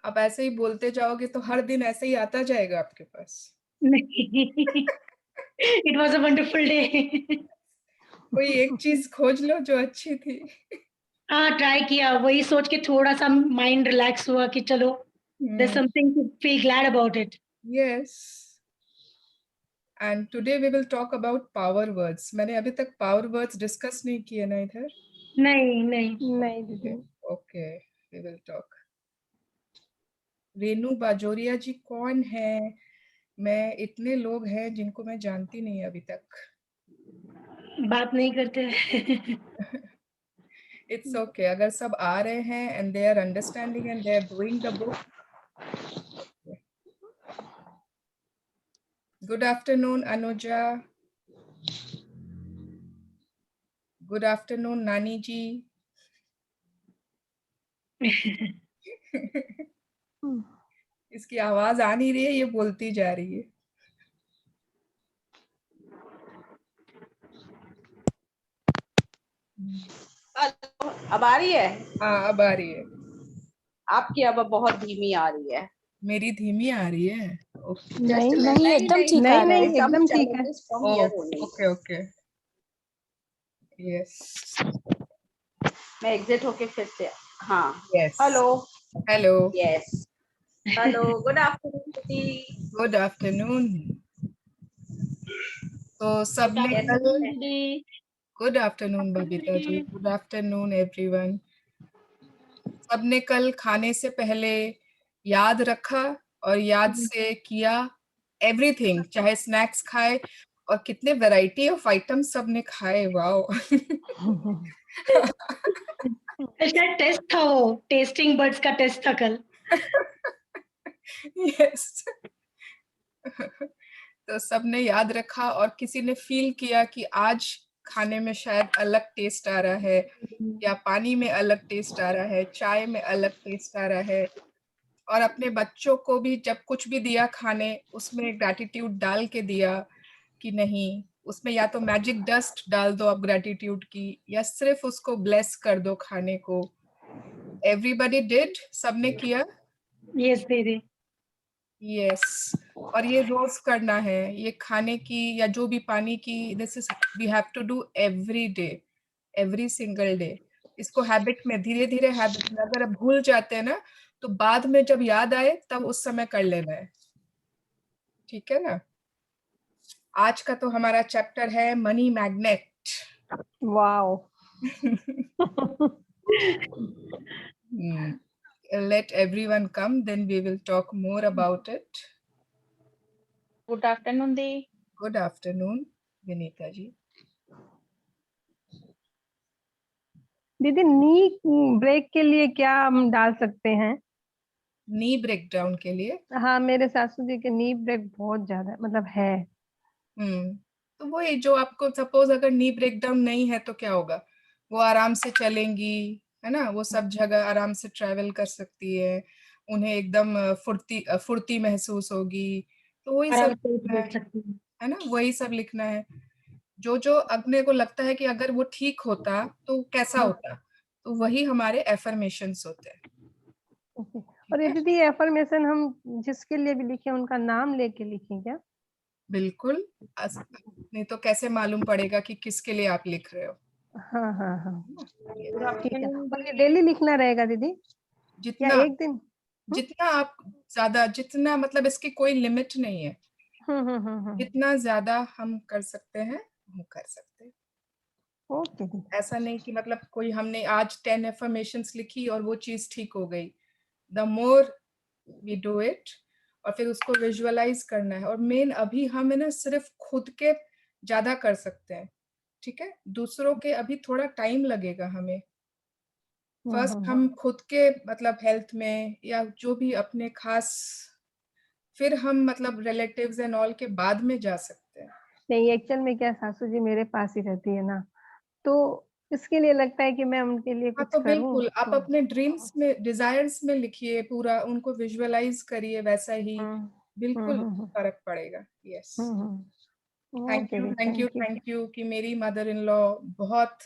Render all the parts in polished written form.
आप ऐसे ही बोलते जाओगे तो हर दिन ऐसे ही आता जाएगा आपके पास। नहीं, it was a wonderful day. कोई एक चीज खोज लो जो अच्छी थी। हाँ, ट्राई किया, वही सोच के थोड़ा-सा माइंड रिलैक्स हुआ कि चलो, there is hmm. Something to feel glad about it. Yes. And today we will talk about power words. मैंने अभी तक पावर वर्ड्स डिस्कस नहीं किए ना इधर। नहीं, नहीं। नहीं दीदी। Okay, we will talk. Renu Bajoria ji कौन है? मैं इतने लोग हैं जिनको मैं जानती नहीं अभी तक। बात नहीं करते। इट्स ओके अगर सब आ रहे हैं and they are understanding and they are doing the book. Good afternoon Anuja. Good afternoon Nani ji. इसकी आवाज आ नहीं रही है, ये बोलती जा रही है। हेलो, अब आ रही है? हाँ अब आ रही है। आपकी अब बहुत धीमी आ रही है। मेरी धीमी आ रही है। ओके नहीं नहीं एकदम ठीक आ रहा है। नहीं एकदम ठीक है। ओके ओके यस मैं एग्जिट होके फिर से। हाँ। Yes. Hello. Hello. Yes. Hello, good afternoon दीदी। Good afternoon. तो सबने कैसे कल हैं? Good afternoon Babita ji. Good afternoon everyone. सबने कल खाने से पहले याद रखा और याद से किया एवरीथिंग, चाहे स्नैक्स खाए और कितने वैरायटी ऑफ आइटम्स सबने खाए। वाओ। शायद टेस्ट था वो, टेस्टिंग बड्स का टेस्ट था कल। यस। तो सबने याद रखा और किसी ने फील किया कि आज खाने में शायद अलग टेस्ट आ रहा है, या पानी में अलग टेस्ट आ रहा है, चाय में अलग टेस्ट आ रहा है। और अपने बच्चों को भी जब कुछ भी दिया खाने, उसमें ग्रैटिट्यूड डाल के दिया कि नहीं, उसमें या तो मैजिक डस्ट डाल दो आप ग्रैटिट्यूड की, या सिर्फ उसको ब्लेस कर दो खाने को। एवरीबडी डिड, सबने किया। यस दीदी। यस। और ये रोज करना है, ये खाने की या जो भी पानी की, this is we have to do every day, every single day. इसको हैबिट में, धीरे धीरे हैबिट में, अगर आप भूल जाते हैं ना तो बाद में जब याद आए तब उस समय कर लेना है। ठीक है ना? आज का तो हमारा चैप्टर है money magnet. Wow. Let everyone come, then we will talk more about it. Good afternoon the. Good afternoon, Vinita ji. दीदी नी ब्रेक के लिए क्या हम डाल सकते हैं? नी ब्रेकडाउन के लिए? हाँ, मेरे सासू जी के नी ब्रेक बहुत ज्यादा मतलब है। तो वही, जो आपको सपोज अगर नी ब्रेकडाउन नहीं है तो क्या होगा, वो आराम से चलेंगी, है ना, वो सब जगह आराम से ट्रैवल कर सकती है, उन्हें एकदम फुर्ती महसूस होगी। तो वही आराम सब से लिखना बैठ सकती हूँ। है ना, वही सब लिखना है। जो जो अपने को लगता है कि अगर वो ठीक होता तो कैसा होता, तो वही हमारे एफर्मेशंस होते हैं। ओके। ठीक और ये है, दीदी एफर्मेशन हम जिसके लिए भी लिखे उनका नाम लेके लिखें क्या? बिल्कुल। नहीं तो कैसे मालूम पड़ेगा कि किसके लिए आप लिख रहे हो? हाँ हाँ हाँ, गुड ठीक है। आफ्टरनून और ये दी। डेली लिखना रहेगा दीदी या जितना एक दिन? जितना आप ज्यादा, जितना मतलब इसकी कोई लिमिट नहीं है, हम्म। जितना ज्यादा हम कर सकते हैं हम कर सकते हैं। ओके दीदी। ऐसा नहीं कि मतलब कोई हमने आज 10 एफर्मेशंस लिखी और वो चीज ठीक हो गई। The more we do it, और फिर उसको विजुअलाइज करना है। और मेन अभी हम है ना सिर्फ खुद के ज्यादा कर सकते हैं, ठीक है, दूसरों के अभी थोड़ा टाइम लगेगा हमें। फर्स्ट हम खुद के मतलब हेल्थ में या जो भी अपने खास, फिर हम मतलब रिलेटिव्स एंड ऑल के बाद में जा सकते हैं। नहीं, एक्चुअल में क्या सासू जी मेरे पास ही रहती है ना, तो इसके लिए लगता है कि मैं उनके लिए हाँ कुछ तो करूं बिल्कुल आप तो। अपने ड्रीम्स में, डिजायर्स में लिखिए, पूरा उनको विजुअलाइज करिए वैसा ही, बिल्कुल हम्म। फर्क पड़ेगा। यस। थैंक ओके यू दी, thank you thank you. Thank you कि मेरी मदर इन लॉ बहुत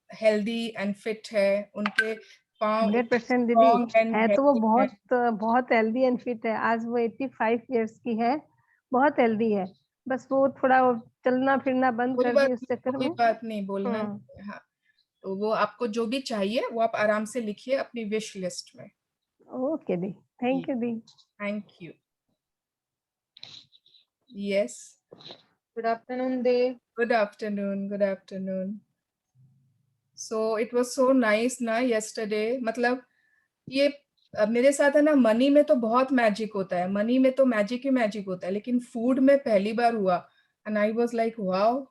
हेल्दी एंड फिट है। उनके पाँव 100% दीदी स्ट्रॉन्ग एंड है, तो वो हेल्दी है। बहुत हेल्दी एंड फिट है। आज वो 85 इयर्स की है, बहुत हेल्दी है। बस वो थोड़ा वो चलना फिरना बंद कर दी उस चक्कर कोई में। बात नहीं, बोलना हम्म। नहीं है, हाँ। तो वो आपको जो भी चाहिए वो आप आराम से लिखिए अपनी विश लिस्ट में। ओके दी, थैंक यू दी। Thank you. Yes, Good afternoon, Dev. Good afternoon, good afternoon. So it was so nice ना यस्टरडे, मतलब ये मेरे साथ है ना, मनी में तो बहुत मैजिक होता है, मनी में तो मैजिक ही मैजिक होता है, लेकिन फूड में पहली बार हुआ and I was like wow.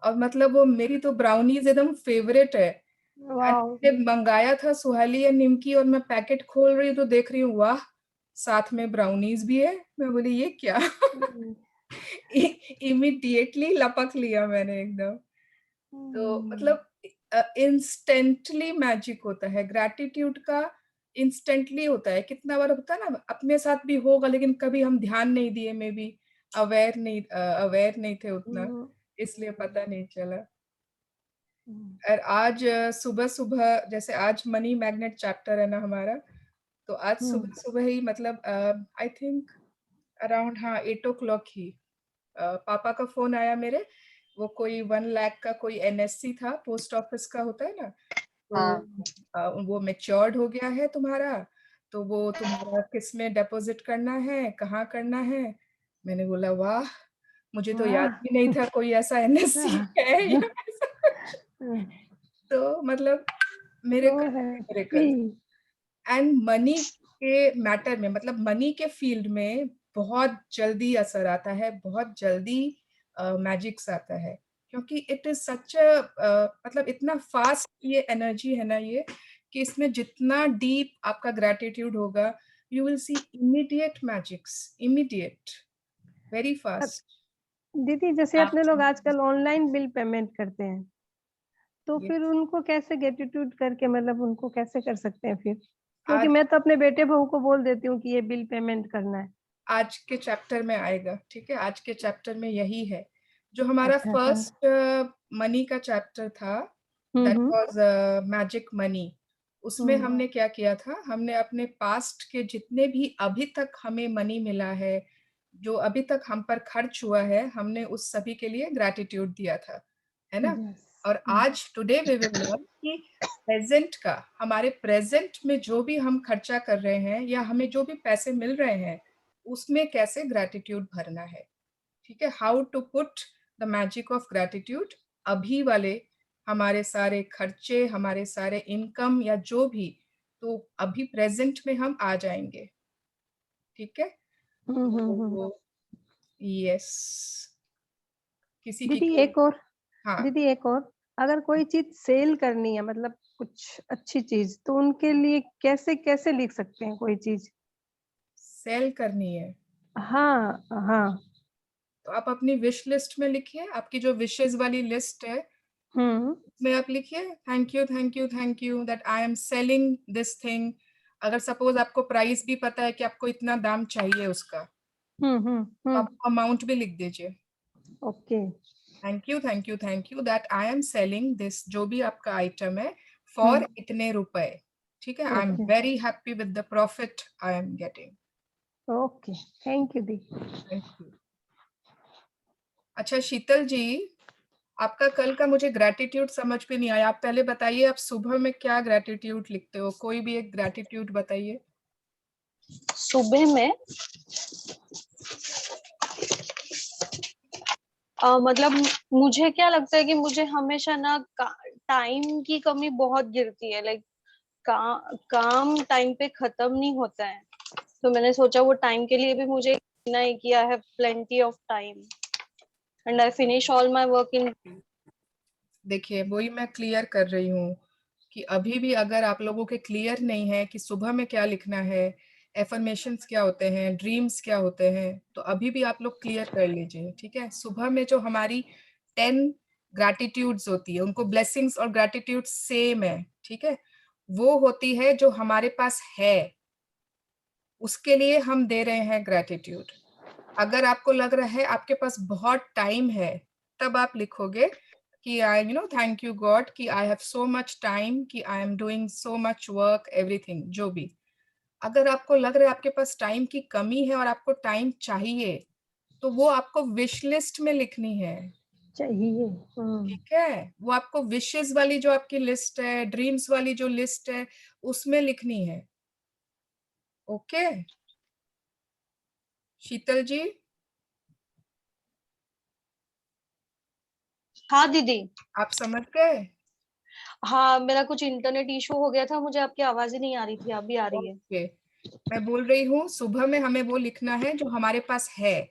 और मतलब वो मेरी तो ब्राउनीज एकदम फेवरेट है। And wow. मैंने मंगाया था सुहाली या निमकी, और मैं पैकेट खोल रही हूँ तो देख रही हूँ वाह, साथ में ब्राउनीज भी है। मैं बोली ये क्या। इमीडिएटली लपक लिया मैंने एकदम। तो मतलब इंस्टेंटली मैजिक होता है ग्रैटिट्यूड का, इंस्टेंटली होता है। कितना बार होता है ना, अपने साथ भी होगा लेकिन कभी हम ध्यान नहीं दिए, मे बी अवेयर नहीं थे उतना, इसलिए पता नहीं चला। और आज सुबह सुबह, जैसे आज मनी मैग्नेट चैप्टर है ना हमारा, तो आज सुबह सुबह ही, मतलब आई थिंक अराउंड, हाँ 8 o'clock ही पापा का फोन आया मेरे। वो कोई 1 लाख का कोई एनएससी था, पोस्ट ऑफिस का होता है ना, तो वो मैच्योर्ड हो गया है तुम्हारा, तो वो तुम्हारा किस में डिपॉजिट करना है, कहाँ करना है। मैंने बोला वाह, मुझे तो याद वाह। भी नहीं था कोई ऐसा एनएससी है या ऐसा कुछ। तो मतलब मेरे So miracle. happy. And money के मैटर में, मतलब मनी के फील्ड में बहुत जल्दी असर आता है, बहुत जल्दी मैजिक्स आता है, क्योंकि इट इज सच मतलब इतना फास्ट ये एनर्जी है ना ये, कि इसमें जितना डीप आपका ग्रैटिट्यूड होगा, you will see immediate magics, immediate, very fast. दीदी जैसे अपने लोग आजकल ऑनलाइन बिल पेमेंट करते हैं, तो फिर उनको कैसे ग्रेटिट्यूड करके, मतलब उनको कैसे कर सकते हैं फिर? क्योंकि आज मैं तो अपने बेटे बहू को बोल देती हूँ कि ये बिल पेमेंट करना है। आज के चैप्टर में आएगा, ठीक है, आज के चैप्टर में यही है। जो हमारा अच्छा अच्छा। फर्स्ट मनी का चैप्टर था, दैट वाज मैजिक मनी, उसमें हमने क्या किया था, हमने अपने पास्ट के जितने भी अभी तक हमें मनी मिला है, जो अभी तक हम पर खर्च हुआ है, हमने उस सभी के लिए ग्रैटिट्यूड दिया था, है ना। यस। और आज टुडे वी विल लर्न कि प्रेजेंट का, हमारे प्रेजेंट में जो भी हम खर्चा कर रहे हैं या हमें जो भी पैसे मिल रहे हैं, उसमें कैसे ग्रैटिट्यूड भरना है, ठीक है। How to put the magic of gratitude अभी वाले हमारे सारे खर्चे, हमारे सारे इनकम या जो भी, तो अभी प्रेजेंट में हम आ जाएंगे, ठीक है। तो यस, किसी की दीदी कोई, एक और, हाँ, दीदी एक और, अगर कोई चीज सेल करनी है, मतलब कुछ अच्छी चीज, तो उनके लिए कैसे कैसे लिख सकते हैं कोई चीज? सेल करनी है हाँ हाँ। तो आप अपनी विश लिस्ट में लिखिए, आपकी जो विशेस वाली लिस्ट है हम्म में आप लिखिए thank you thank you thank you that I am selling this thing. अगर सपोज आपको प्राइस भी पता है कि आपको इतना दाम चाहिए उसका, तो आप अमाउंट भी लिख दीजिए। Okay. Thank you thank you thank you that I am selling this, जो भी आपका आइटम है, फॉर इतने रुपए, ठीक है। I am okay very happy with the profit I am getting. Okay, thank you दी। Thank you. अच्छा शीतल जी, आपका कल का मुझे ग्रैटिट्यूड समझ में नहीं आया, आप पहले बताइए आप सुबह में क्या ग्रैटिट्यूड लिखते हो, कोई भी एक ग्रैटिट्यूड बताइए। सुबह में मतलब मुझे क्या लगता है कि मुझे हमेशा ना टाइम की कमी बहुत गिरती है। लाइक काम टाइम पे खत्म नहीं होता है, तो मैंने सोचा वो टाइम के लिए भी मुझे ना है कि I have plenty of time and I finish all my work in. देखिए वही मैं क्लियर कर रही हूँ कि अभी भी अगर आप लोगों के क्लियर नहीं है कि सुबह में क्या लिखना है, एफर्मेशंस क्या होते हैं, ड्रीम्स क्या होते हैं, तो अभी भी आप लोग क्लियर कर लीजिए, ठीक है। सुबह में जो हमारी 10 ग्रैटिट्यूड्स होती है, उनको ब्लेसिंग्स और ग्रैटिट्यूड सेम है, ठीक है। वो होती है जो हमारे पास है, उसके लिए हम दे रहे हैं ग्रैटिट्यूड। अगर आपको लग रहा है आपके पास बहुत टाइम है, तब आप लिखोगे कि आई थैंक यू गॉड कि I have so much time, कि I am doing so much work, everything जो भी। अगर आपको लग रहा है आपके पास टाइम की कमी है और आपको टाइम चाहिए, तो वो आपको विश लिस्ट में लिखनी है। चाहिए। ठीक है, वो आपको विशेस वाली जो आपकी लिस्ट है, ड्रीम्स वाली जो लिस्ट है, उसमें लिखनी है। ओके शीतल जी, हाँ दीदी। आप समझ गए? हाँ, मेरा कुछ इंटरनेट इशू हो गया था, मुझे आपकी आवाज ही नहीं आ रही थी, अभी आ रही है। ओके, मैं बोल रही हूँ सुबह में हमें वो लिखना है जो हमारे पास है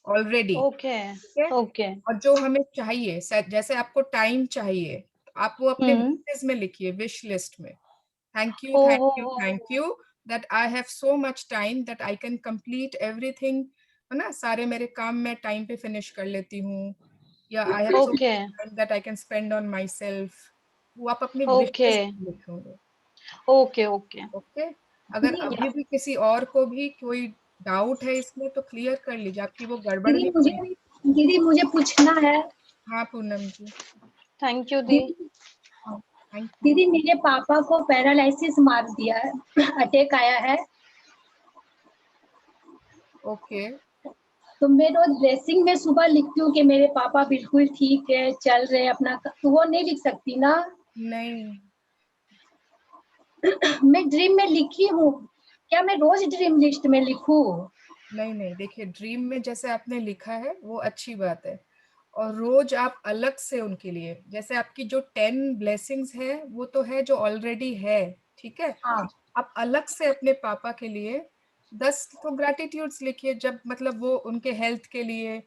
ऑलरेडी। ओके। ठीक है, ओके। और जो हमें चाहिए, जैसे आपको टाइम चाहिए, तो आप वो अपने हम्म। विशेस में लिखिए, विश लिस्ट में। थैंक यू, ओ थैंक हो यू, हो थैंक हो। You that I have so much time that I can complete everything, है ना, सारे मेरे काम मैं टाइम पे फिनिश कर लेती हूँ, या आई have so okay. Much time that I can spend on my self. वो आप अपने ओके। विशेस में लिखोगे। ओके। ओके। ओके, अगर दीदी अभी भी किसी और को भी कोई डाउट है इसमें तो क्लियर कर लीजिए, आपकी वो गड़बड़ दीदी नहीं मुझे होगी। दीदी मुझे पूछना है। हाँ पूनम जी, थैंक यू दी। दीदी थैंक यू। दीदी मेरे पापा को पैरालिसिस मार दिया है, अटैक आया है। ओके, तो मैं रोज ड्रेसिंग में सुबह लिखती हूँ कि मेरे पापा बिल्कुल ठीक है, चल रहे हैं अपना, तो वो नहीं लिख सकती ना? नहीं मैं ड्रीम में लिखी हूँ, क्या मैं रोज ड्रीम लिस्ट में लिखूं? नहीं नहीं, देखिए ड्रीम में जैसे आपने लिखा है वो अच्छी बात है, और रोज आप अलग से उनके लिए, जैसे आपकी जो 10 ब्लेसिंग्स है वो तो है जो ऑलरेडी है, ठीक है, हाँ आप अलग से अपने पापा के लिए 10 तो ग्रैटिट्यूड्स लिखिए, जब मतलब वो उनके हेल्थ के लिए,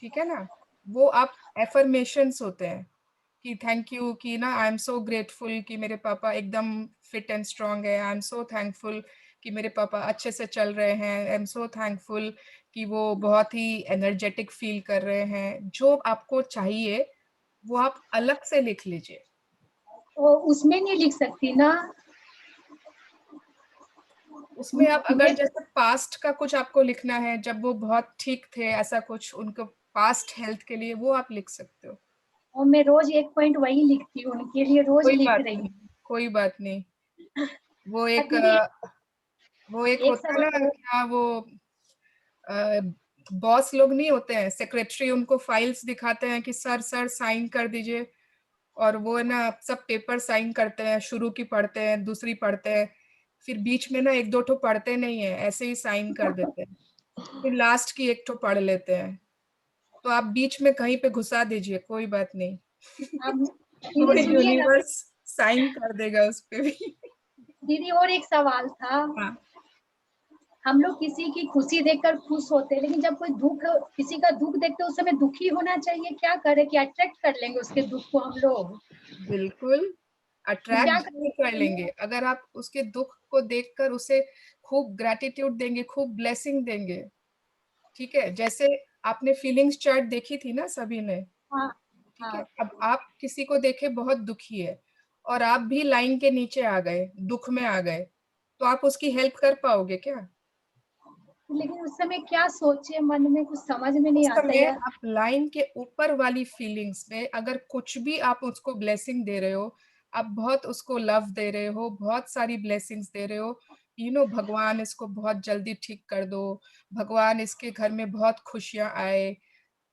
ठीक है ना, वो आप एफर्मेशंस होते हैं कि थैंक यू, कि ना आई एम सो ग्रेटफुल कि मेरे पापा एकदम फिट एंड स्ट्रांग है, आई एम सो थैंकफुल कि मेरे पापा अच्छे से चल रहे हैं, आई एम सो थैंकफुल कि वो बहुत ही एनर्जेटिक फील कर रहे हैं। जो आपको चाहिए वो आप अलग से लिख लीजिए। तो उसमें नहीं लिख सकती ना? उसमें आप अगर मैं जैसे पास्ट का कुछ आपको लिखना है, जब वो बहुत ठीक थे, ऐसा कुछ उनको पास्ट हेल्थ के लिए, वो आप लिख सकते हो। और मैं रोज एक पॉइंट वही लिखती हूँ, उनके लिए रोज कोई लिख बात रही नहीं, हूँ। कोई बात नहीं। वो एक दीदी वो एक एक होता है सवाल ना, और। क्या वो बॉस लोग नहीं होते हैं, सेक्रेटरी, उनको फाइल्स दिखाते हैं कि सर सर साइन कर दीजिए, और वो ना सब पेपर साइन करते हैं, शुरू की पढ़ते हैं, दूसरी पढ़ते हैं, फिर बीच में ना एक दो ठो पढ़ते नहीं है, ऐसे ही साइन कर देते हैं, फिर लास्ट की एक ठो पढ़ लेते हैं। तो आप बीच में कहीं पे घुसा दीजिए, कोई बात नहीं। आप वो दीदी सुनिए ना, यूनिवर्स साइन कर देगा उस पे भी। दीदी और एक सवाल था। हाँ, हम लोग किसी की खुशी देखकर खुश होते हैं, लेकिन जब कोई दुख, किसी का दुख देखते हैं उस समय दुखी होना चाहिए, क्या करें कि अट्रैक्ट कर लेंगे उसके दुख को हम लोग? बिल्कुल तो क्या अट्रैक्ट करें कर लेंगे, अगर आप उसके दुख को देखकर उसे खूब ग्रैटिट्यूड देंगे, खूब ब्लेसिंग देंगे। ठीक है, जैसे आपने फीलिंग्स चार्ट देखी थी ना सभी ने, हाँ ठीक है, हाँ। अब आप किसी को देखे बहुत दुखी है, और आप भी लाइन के नीचे आ गए, दुख में आ गए, तो आप उसकी हेल्प कर पाओगे क्या? लेकिन उस समय क्या सोचे मन में, कुछ समझ में उस नहीं आता समय यार। आप लाइन के ऊपर वाली फीलिंग्स में अगर कुछ भी आप उसको ब्लेसिंग दे रहे हो, आप बहुत उसको लव दे रहे हो, बहुत सारी ब्लेसिंग्स दे रहे हो, भगवान इसको बहुत जल्दी ठीक कर दो, भगवान इसके घर में बहुत खुशियां आए,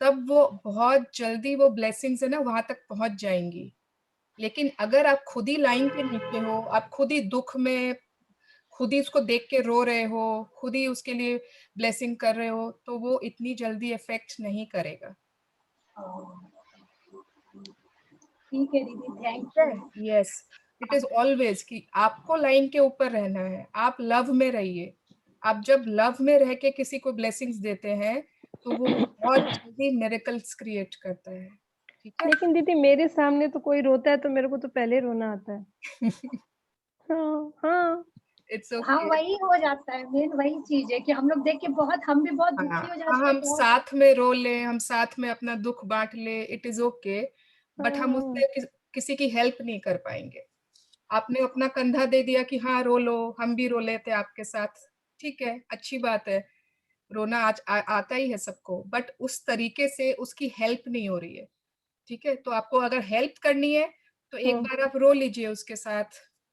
तब वो बहुत जल्दी वो ब्लेसिंग्स है ना वहां तक पहुंच जाएंगी। लेकिन अगर आप खुद ही लाइन के नीचे हो, आप खुद ही दुख में, खुद ही उसको देख के रो रहे हो, खुद ही उसके लिए ब्लेसिंग कर रहे हो, तो वो इतनी जल्दी इफेक्ट नहीं करेगा। ठीक है दीदी, थैंक ठीक यू। है, यस, इट इज ऑलवेज कि आपको लाइन के ऊपर रहना है, आप लव में रहिए। आप जब लव में रह के किसी को ब्लेसिंग्स देते हैं तो वो बहुत जल्दी मिरेकल्स क्रिएट करता है। ठीक है। लेकिन दीदी मेरे सामने तो कोई रोता है तो मेरे को तो पहले रोना आता है। हाँ हाँ। इट्स हाँ ओके। वही हो जाता है, मेन वही चीज है कि हम लोग देख के बहुत, हम भी बहुत हाँ दुखी हो हाँ, जाते हैं हम बहुत। साथ में रो लें, हम साथ में अपना दुख बांट ले, इट इज ओके, बट हम हाँ। उससे किसी की हेल्प नहीं कर पाएंगे। आपने अपना कंधा दे दिया कि हाँ रो लो, हम भी रो लेते आपके साथ, ठीक है, अच्छी बात है, रोना आता ही है सबको, बट उस तरीके से उसकी हेल्प नहीं हो रही है। ठीक है, तो आपको अगर हेल्प करनी है तो एक बार आप रो लीजिए उसके साथ,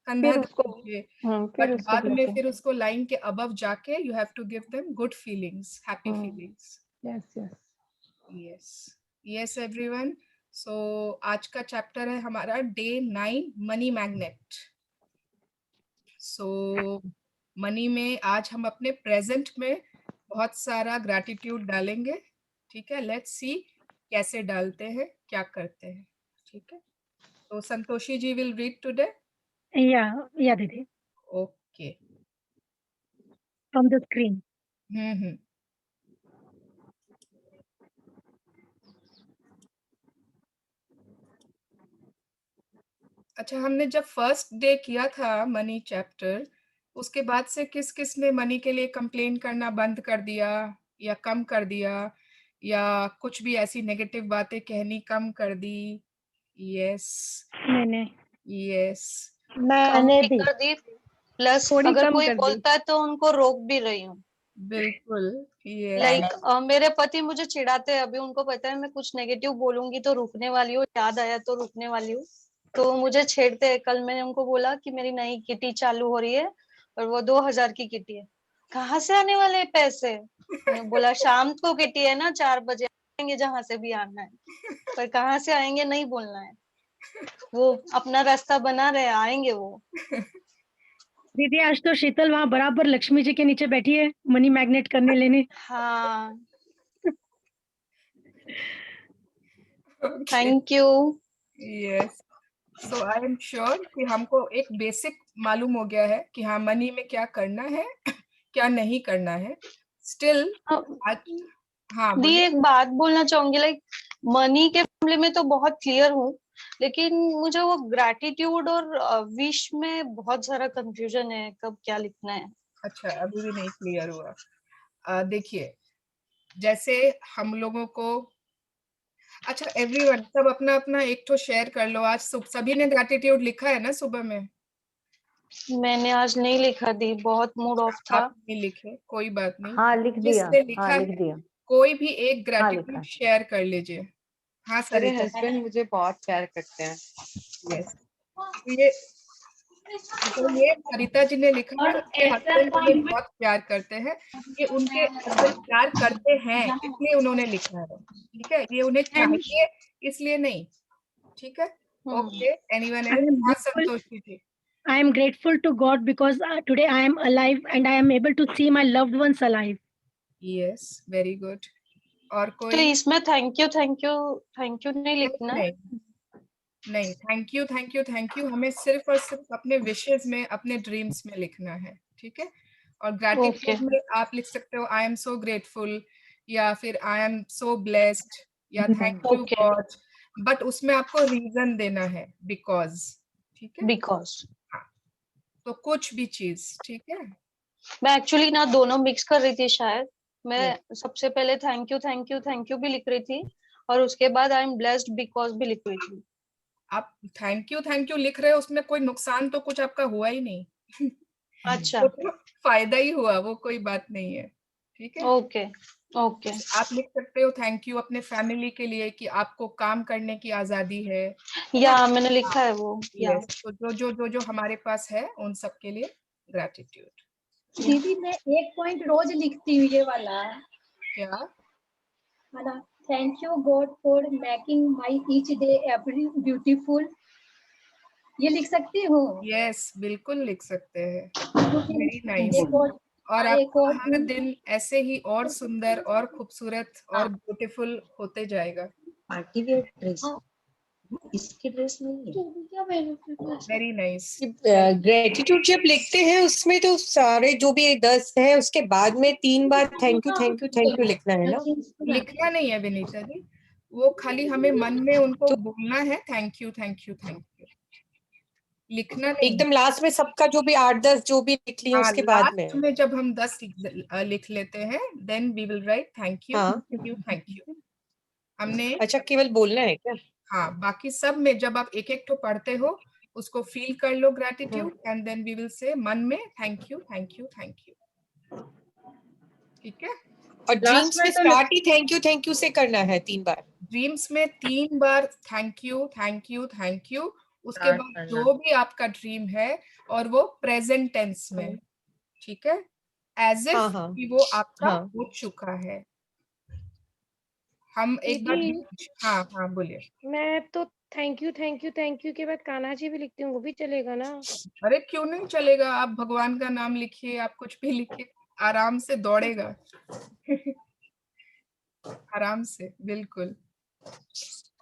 कंधा फिर दे उसको दीजिए, फिर बट उसको बाद में blessing. फिर उसको लाइन के अबव जाके you have to give them good feelings, happy feelings. Yes. Yes yes everyone. So आज का चैप्टर है हमारा day 9 money magnet. So money में आज हम अपने प्रेजेंट में बहुत सारा ग्रैटिट्यूड डालेंगे, ठीक है। लेट्स सी कैसे डालते हैं, क्या करते हैं, ठीक है। तो Santoshi ji will read today. या दीदी, okay. From the screen. Hmm. अच्छा, हमने जब फर्स्ट डे किया था मनी चैप्टर, उसके बाद से किस किस ने मनी के लिए कंप्लेन करना बंद कर दिया या कम कर दिया, या कुछ भी ऐसी नेगेटिव बातें कहनी कम कर दी? यस मैंने यस। मैंने भी कर दी, प्लस थोड़ी अगर कम कोई कर दी। बोलता है तो उनको रोक भी रही हूँ। बिल्कुल। यस लाइक मेरे पति मुझे चिढ़ाते हैं, अभी उनको पता है मैं कुछ नेगेटिव बोलूंगी तो रुकने वाली हूँ, याद आया तो रुकने वाली हूँ, तो मुझे छेड़ते हैं। कल मैंने उनको बोला कि मेरी नई किटी चालू हो रही है और वो 2000 की किटी है। कहाँ से आने वाले हैं पैसे? मैंने बोला शाम को किटी है ना, 4 बजे आएंगे जहां से भी आना है, पर कहाँ से आएंगे नहीं बोलना है। वो अपना रास्ता बना रहे, आएंगे वो। दीदी, आज तो शीतल वहाँ बराबर लक्ष्मी जी के नीचे बैठी है मनी मैग्नेट करने लेने। हाँ, thank you. Yes. So I am sure कि हमको एक बेसिक मालूम हो गया है कि हाँ मनी में क्या करना है क्या नहीं करना है। स्टिल आज हाँ दी बोलिए। एक बात बोलना चाहूंगी, लाइक मनी के मामले में तो बहुत क्लियर हूँ, लेकिन मुझे वो ग्रैटिट्यूड और विश में बहुत सारा कंफ्यूजन है, कब क्या लिखना है। अच्छा, अभी भी नहीं क्लियर हुआ। देखिए, जैसे हम लोगों को, अच्छा एवरीवन सब अपना अपना एक तो शेयर कर लो। आज सभी ने ग्रैटिट्यूड लिखा है ना सुबह में? मैंने आज नहीं लिखा दी, बहुत मूड ऑफ था। आप नहीं लिखे, कोई बात नहीं। हाँ लिख दिया, जिसने लिखा हाँ है लिख दिया, कोई भी एक हाँ ग्रैटिट्यूड लिखा। शेयर कर लीजिए। हाँ मेरे सरिता। हस्बैंड मुझे बहुत प्यार करते हैं। यस, ये सरिता जी ने लिखा है, उनके हस्बैंड उन्हें बहुत प्यार करते हैं। ये उनके हस्बैंड प्यार करते हैं इसलिए उन्होंने लिखा है, ठीक है। ये उन्हें चाहिए इसलिए नहीं, ठीक है। Okay, anyone else? हाँ संतोषी जी। I am grateful to God because today I am alive and I am able to see my loved ones alive. Yes, very good. और तो कोई? इसमें thank you thank you thank you नहीं लिखना है? नहीं, thank you thank you thank you हमें सिर्फ और सिर्फ अपने विशेस में, अपने ड्रीम्स में लिखना है, ठीक है। और ग्रैटिट्यूड में आप लिख सकते हो आई एम सो ग्रेटफुल, या फिर आई एम सो ब्लेस्ड, या thank you Okay. God, but उसमें आपको रीजन देना है, बिकॉज, ठीक है। बिकॉज तो कुछ भी चीज, ठीक है। मैं एक्चुअली ना दोनों मिक्स कर रही थी शायद। मैं सबसे पहले थैंक यू भी लिख रही थी, और उसके बाद आई एम ब्लेस्ड बिकॉज भी लिख रही थी। आप थैंक यू लिख रहे हो, उसमें कोई नुकसान तो कुछ आपका हुआ ही नहीं। अच्छा, वो तो फायदा ही हुआ, वो कोई बात नहीं है, ठीक है। Okay okay. आप लिख सकते हो थैंक यू अपने फैमिली के लिए कि आपको काम करने की आजादी है या मैंने लिखा है वो, या यस। तो जो हमारे पास है उन सब के लिए ग्रैटिट्यूड। दीदी मैं एक पॉइंट रोज लिखती हूँ, ये वाला क्या? है ना, thank you God for making my each day every beautiful, ये लिख सकती हूँ? यस, बिल्कुल लिख सकते हैं। क्योंकि वेरी नाइस। एक और और एक आपको और हर दिन ऐसे ही और सुंदर और खूबसूरत और ब्यूटीफुल होते जाएगा। पार्टी वेयर ड्रेस, इसकी ड्रेस नहीं है। Very nice. ग्रेटिट्यूड जब लिखते हैं उसमें तो सारे जो भी 10 है उसके बाद में 3 बार थैंक यू लिखना है ना? लिखना नहीं है विनीता जी, वो खाली हमें मन में उनको बोलना है thank you thank you thank you, लिखना नहीं। एकदम लास्ट में सबका जो भी 8-10 जो भी लिख लिया उसके बाद लास्ट में। में जब हम 10 लिख लेते हैं then we will write thank you हाँ। Thank you. हमने अच्छा, केवल बोलना है क्या? हाँ, बाकी सब में जब आप एक एक तो पढ़ते हो उसको फील कर लो gratitude, and then we will say मन में thank you thank you thank you, ठीक है। और ड्रीम्स में स्टार्ट ही थैंक यू से करना है 3 बार। ड्रीम्स में 3 बार thank you, thank you, thank you, उसके स्टार्ट बाद करना। जो भी आपका ड्रीम है और वो प्रेजेंट टेंस में, ठीक है, एज हाँ इफ हाँ कि वो आपका हाँ। हो चुका है। हम एक बार दीदी हाँ हाँ बोलिए। मैं तो थैंक यू के बाद कान्हा जी भी लिखती हूँ, वो भी चलेगा ना? अरे क्यों नहीं चलेगा, आप भगवान का नाम लिखिए, आप कुछ भी लिखिए, आराम से दौड़ेगा। आराम से, बिल्कुल।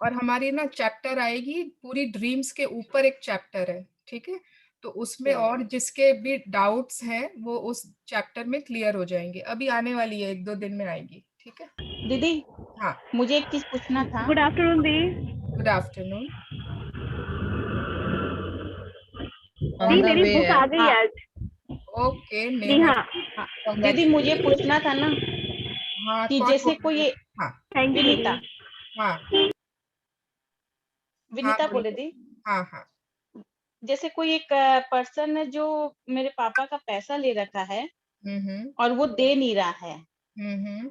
और हमारी ना चैप्टर आएगी पूरी ड्रीम्स के ऊपर, एक चैप्टर है, ठीक है, तो उसमें और जिसके भी डाउट्स हैं वो उस चैप्टर में क्लियर हो जाएंगे। अभी आने वाली है, 1-2 दिन में आएगी, ठीक है। दीदी हाँ, मुझे एक चीज पूछना था। Good afternoon the. Good afternoon. The on the मेरी वे बुक है। आ गई हाँ आज। ओके दी नेहा, हाँ, हाँ दीदी मुझे पूछना था ना हाँ कि कौन जैसे बोल रहे कोई हैं? हाँ थैंक यू विनीता दीदी। हाँ हाँ विनीता बोले बोलिए। दी, हाँ हाँ जैसे कोई एक पर्सन है जो मेरे पापा का पैसा ले रखा है हम्म और वो दे नहीं रहा है। Hmm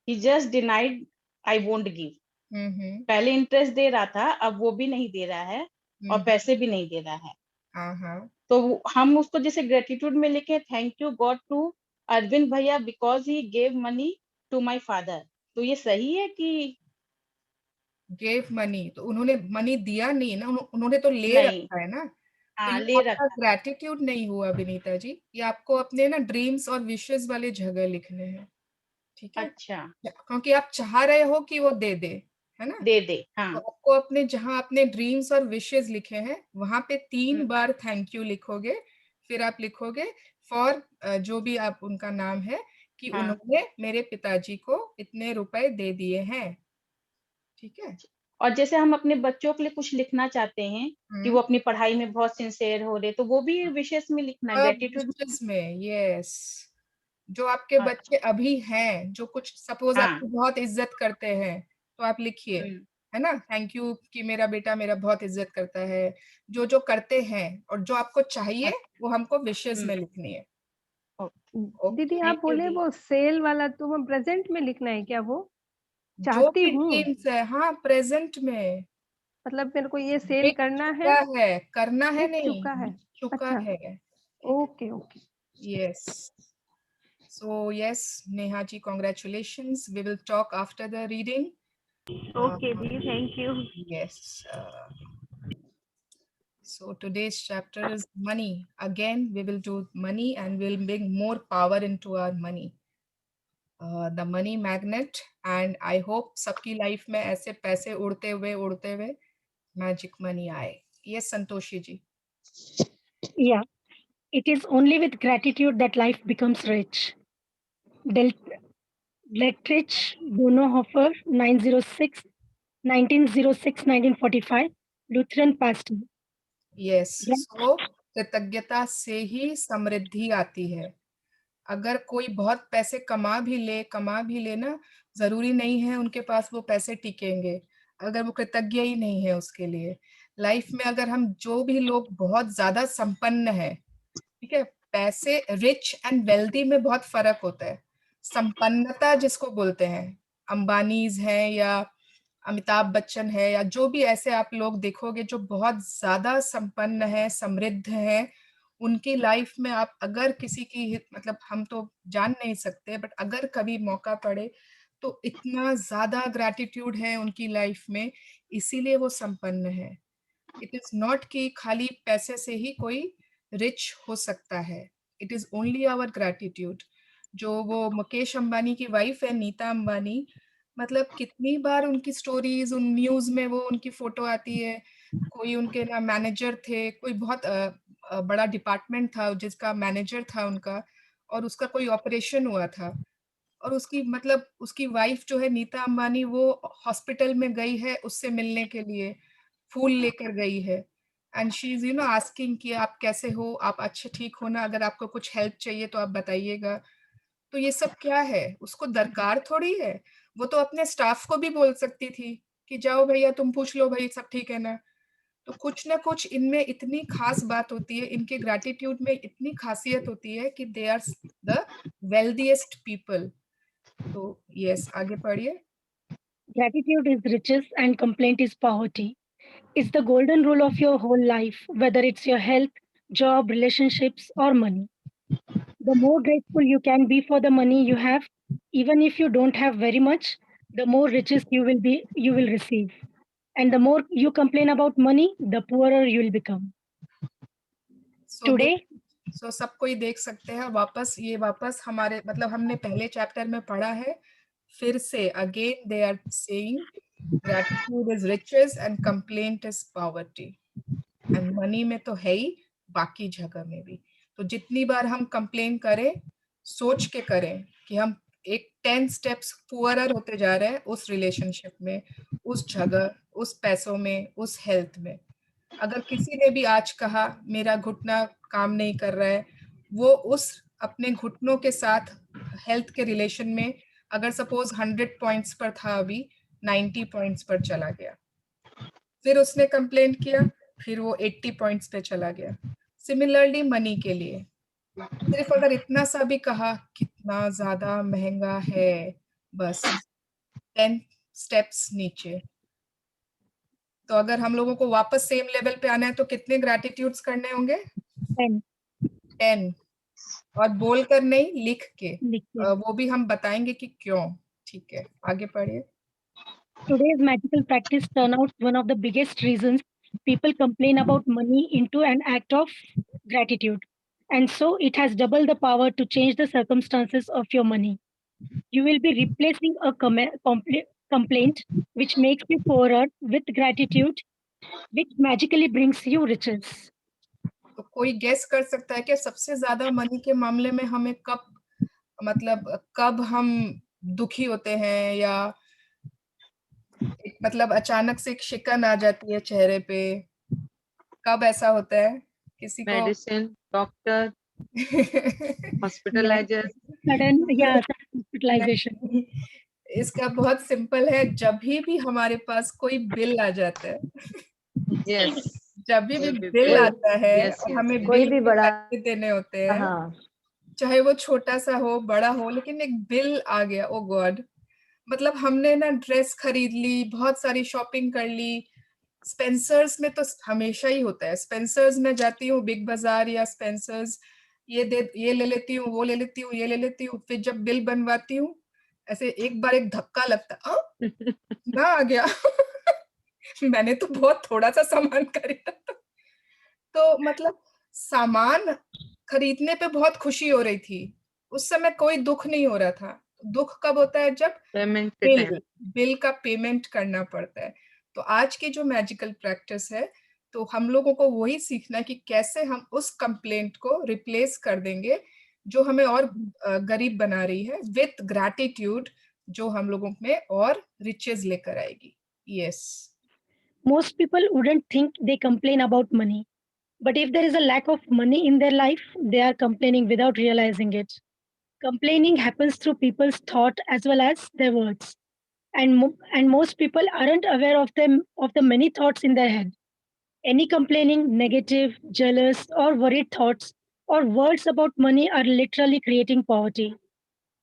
he just denied, I won't give. Hmm पहले इंटरेस्ट दे रहा था, अब वो भी नहीं दे रहा है और हम्म, पैसे भी नहीं दे रहा है। हाँ हाँ तो हम उसको जैसे ग्रेटिट्यूड में लिखे thank you God to Arvind भैया because he gave money to my father, तो ये सही है कि गेव मनी, तो उन्होंने मनी दिया नहीं ना, उन्होंने तो ले नहीं? रखा है ना, तो हाँ ये ले आपका रखा है। ग्रेटिट्यूड नहीं हुआ विनीता जी। ये आपको अपने ना ड्रीम्स और विशेस वाले जगह लिखने हैं, ठीक है, अच्छा क्योंकि आप चाह रहे हो कि वो दे दे, है ना, दे दे। तो हाँ आपको अपने जहां अपने ड्रीम्स और विशेस लिखे हैं वहां पे 3 हम्म, बार थैंक यू लिखोगे। फिर आप लिखोगे फॉर जो भी आप उनका नाम है, कि हाँ। उन्होंने मेरे पिताजी को इतने रुपए दे दिए हैं, ठीक है। और जैसे हम अपने बच्चों के लिए कुछ लिखना चाहते हैं कि वो अपनी पढ़ाई में बहुत सिंसियर हो रहे, तो वो भी विशेष में लिखना है सब ग्रेटिट्यूड। विशेस में, यस, जो आपके अच्छा बच्चे अभी हैं, जो कुछ सपोज हाँ आपकी बहुत इज्जत करते हैं, तो आप लिखिए, हम्म, है ना, थैंक यू कि मेरा बेटा मेरा बहुत इज्जत करता है। जो जो करते हैं और जो आपको चाहिए अच्छा, वो हमको विशेस हम्म, में लिखनी है। दीदी ओके, आप थैंक यू बोले दी। वो सेल वाला तो हम प्रेजेंट में लिखना है क्या? वो जो चाहती भी हूँ, ड्रीम्स है, हाँ प्रेजेंट में, मतलब मेरे को ये सेल बिक करना है, चुका है, करना है बिक नहीं, चुका है। बिक चुका अच्छा, है, ठीक है। Okay okay. Yes, so yes Neha ji, congratulations, we will talk after the reading. Okay the, thank you. Yes. So today's chapter is money. Again, we will do money and we'll bring more power into our money. The money magnet, and I hope सबकी life में ऐसे पैसे उड़ते हुए magic money आए। Yes, Santoshi ji. Yeah, it is only with gratitude that life becomes rich. Del Dietrich Bonhoeffer, 1906-1945, Lutheran pastor. Yes. Yeah. So कृतज्ञता से ही समृद्धि आती है। अगर कोई बहुत पैसे कमा भी ले ना, जरूरी नहीं है उनके पास वो पैसे टिकेंगे, अगर वो कृतज्ञ ही नहीं है उसके लिए। लाइफ में अगर हम जो भी लोग बहुत ज्यादा संपन्न है, ठीक है, पैसे रिच एंड वेल्दी में बहुत फर्क होता है। संपन्नता जिसको बोलते हैं, अंबानीज हैं या अमिताभ बच्चन है या जो भी ऐसे आप लोग देखोगे जो बहुत ज्यादा संपन्न है, समृद्ध है, उनकी लाइफ में आप अगर किसी की मतलब हम तो जान नहीं सकते, बट अगर कभी मौका पड़े तो इतना ज्यादा ग्रैटिट्यूड है उनकी लाइफ में, इसीलिए वो संपन्न है। इट इज नॉट कि खाली पैसे से ही कोई रिच हो सकता है, it is only our gratitude. जो वो मुकेश अंबानी की वाइफ है नीता अंबानी, मतलब कितनी बार उनकी स्टोरीज उन न्यूज में वो उनकी फोटो आती है। कोई उनके ना मैनेजर थे, कोई बहुत बड़ा डिपार्टमेंट था जिसका मैनेजर था उनका, और उसका कोई ऑपरेशन हुआ था, और उसकी मतलब उसकी वाइफ जो है नीता अंबानी, वो हॉस्पिटल में गई है उससे मिलने के लिए, फूल लेकर गई है, एंड शी इज आस्किंग कि आप कैसे हो, आप अच्छे ठीक हो ना, अगर आपको कुछ हेल्प चाहिए तो आप बताइएगा। तो ये सब क्या है, उसको दरकार थोड़ी है, वो तो अपने स्टाफ को भी बोल सकती थी कि जाओ भैया तुम पूछ लो भाई सब ठीक है ना। तो कुछ ना कुछ इनमें इतनी खास बात होती है, इनके ग्रैटिट्यूड में इतनी खासियत होती है कि they are the wealthiest people. तो यस, आगे पढ़िए। Gratitude is riches and complaint is poverty. It's the golden rule of your whole life, whether it's your health, job, relationships, or money. The more grateful you can be for the money you have, even if you don't have very much, the more riches you will receive. And the more you complain about money, the poorer you will become. Today, सो सब कोई देख सकते हैं वापस हमारे मतलब हमने पहले चैप्टर में पढ़ा है, फिर से again they are saying gratitude is riches and complaint is poverty, and money में तो है ही, बाकी जगह में भी। तो जितनी बार हम कंप्लेन करें, सोच के करें कि हम एक 10 स्टेप्स पुअरर होते जा रहे हैं उस रिलेशनशिप में, उस जगह, उस पैसों में, उस हेल्थ में। अगर किसी ने भी आज कहा मेरा घुटना काम नहीं कर रहा है, वो उस अपने घुटनों के साथ हेल्थ के रिलेशन में अगर सपोज 100 पॉइंट्स पर था, अभी 90 पॉइंट्स पर चला गया, फिर उसने कंप्लेंट किया, फिर वो 80 पॉइंट्स पे चला गया। सिमिलरली मनी के लिए सिर्फ अगर इतना सा भी कहा कितना ज्यादा महंगा है, बस 10 स्टेप्स नीचे। तो अगर हम लोगों को वापस सेम लेवल पे आना है तो कितने ग्रैटिट्यूड्स करने होंगे? 10। और बोल कर नहीं, लिख के। वो भी हम बताएंगे कि क्यों। ठीक है, आगे पढ़िए। Today's magical practice turn out one of the biggest reasons people complain about money into an act of gratitude. And so it has double the power to change the circumstances of your money. You will be replacing a complaint which makes you poorer with gratitude, which magically brings you riches. तो कोई guess कर सकता है कि सबसे ज्यादा money के मामले में हमें कब हम दुखी होते हैं, या मतलब अचानक से एक शिकन आ जाती है चेहरे पे, कब ऐसा होता है किसी को? मेडिसिन, डॉक्टर, हॉस्पिटलाइजर, सडन या हॉस्पिटलाइजेशन। इसका बहुत सिंपल है, जब भी हमारे पास कोई बिल आ जाता है, यस, जब भी बिल आता है yes, और yes, हमें yes. बिल के पैसे देने होते हैं, हाँ, चाहे वो छोटा सा हो बड़ा हो, लेकिन एक बिल आ गया, ओ गॉड, मतलब हमने ना ड्रेस खरीद ली, बहुत सारी शॉपिंग कर ली। स्पेंसर्स में तो हमेशा ही होता है, स्पेंसर्स में जाती हूँ, बिग बाजार या स्पेंसर्स, ये ले लेती हूँ, वो ले लेती हूँ, ये ले लेती हूँ, फिर जब बिल बनवाती हूँ ऐसे एक बार एक धक्का लगता है, ना आ गया मैंने तो बहुत थोड़ा सा सामान खरीदा था। तो मतलब सामान खरीदने पे बहुत खुशी हो रही थी, उस समय कोई दुख नहीं हो रहा था। दुख कब होता है? जब पेमेंट के टाइम। बिल का पेमेंट करना पड़ता है। तो आज की जो मैजिकल प्रैक्टिस है, तो हम लोगों को वही सीखना है कि कैसे हम उस कंप्लेंट को रिप्लेस कर देंगे जो हमें और गरीब बना रही है, विथ ग्रैटिट्यूड, जो हम लोगों में और रिचेस लेकर आएगी। Yes. Most people wouldn't think they complain about money. But if there is a lack of money in their life, they are complaining without realizing it. Complaining happens through people's thought as well as their words. And most people aren't aware of the many thoughts in their head. Any complaining, negative, jealous, or worried thoughts or words about money are literally creating poverty.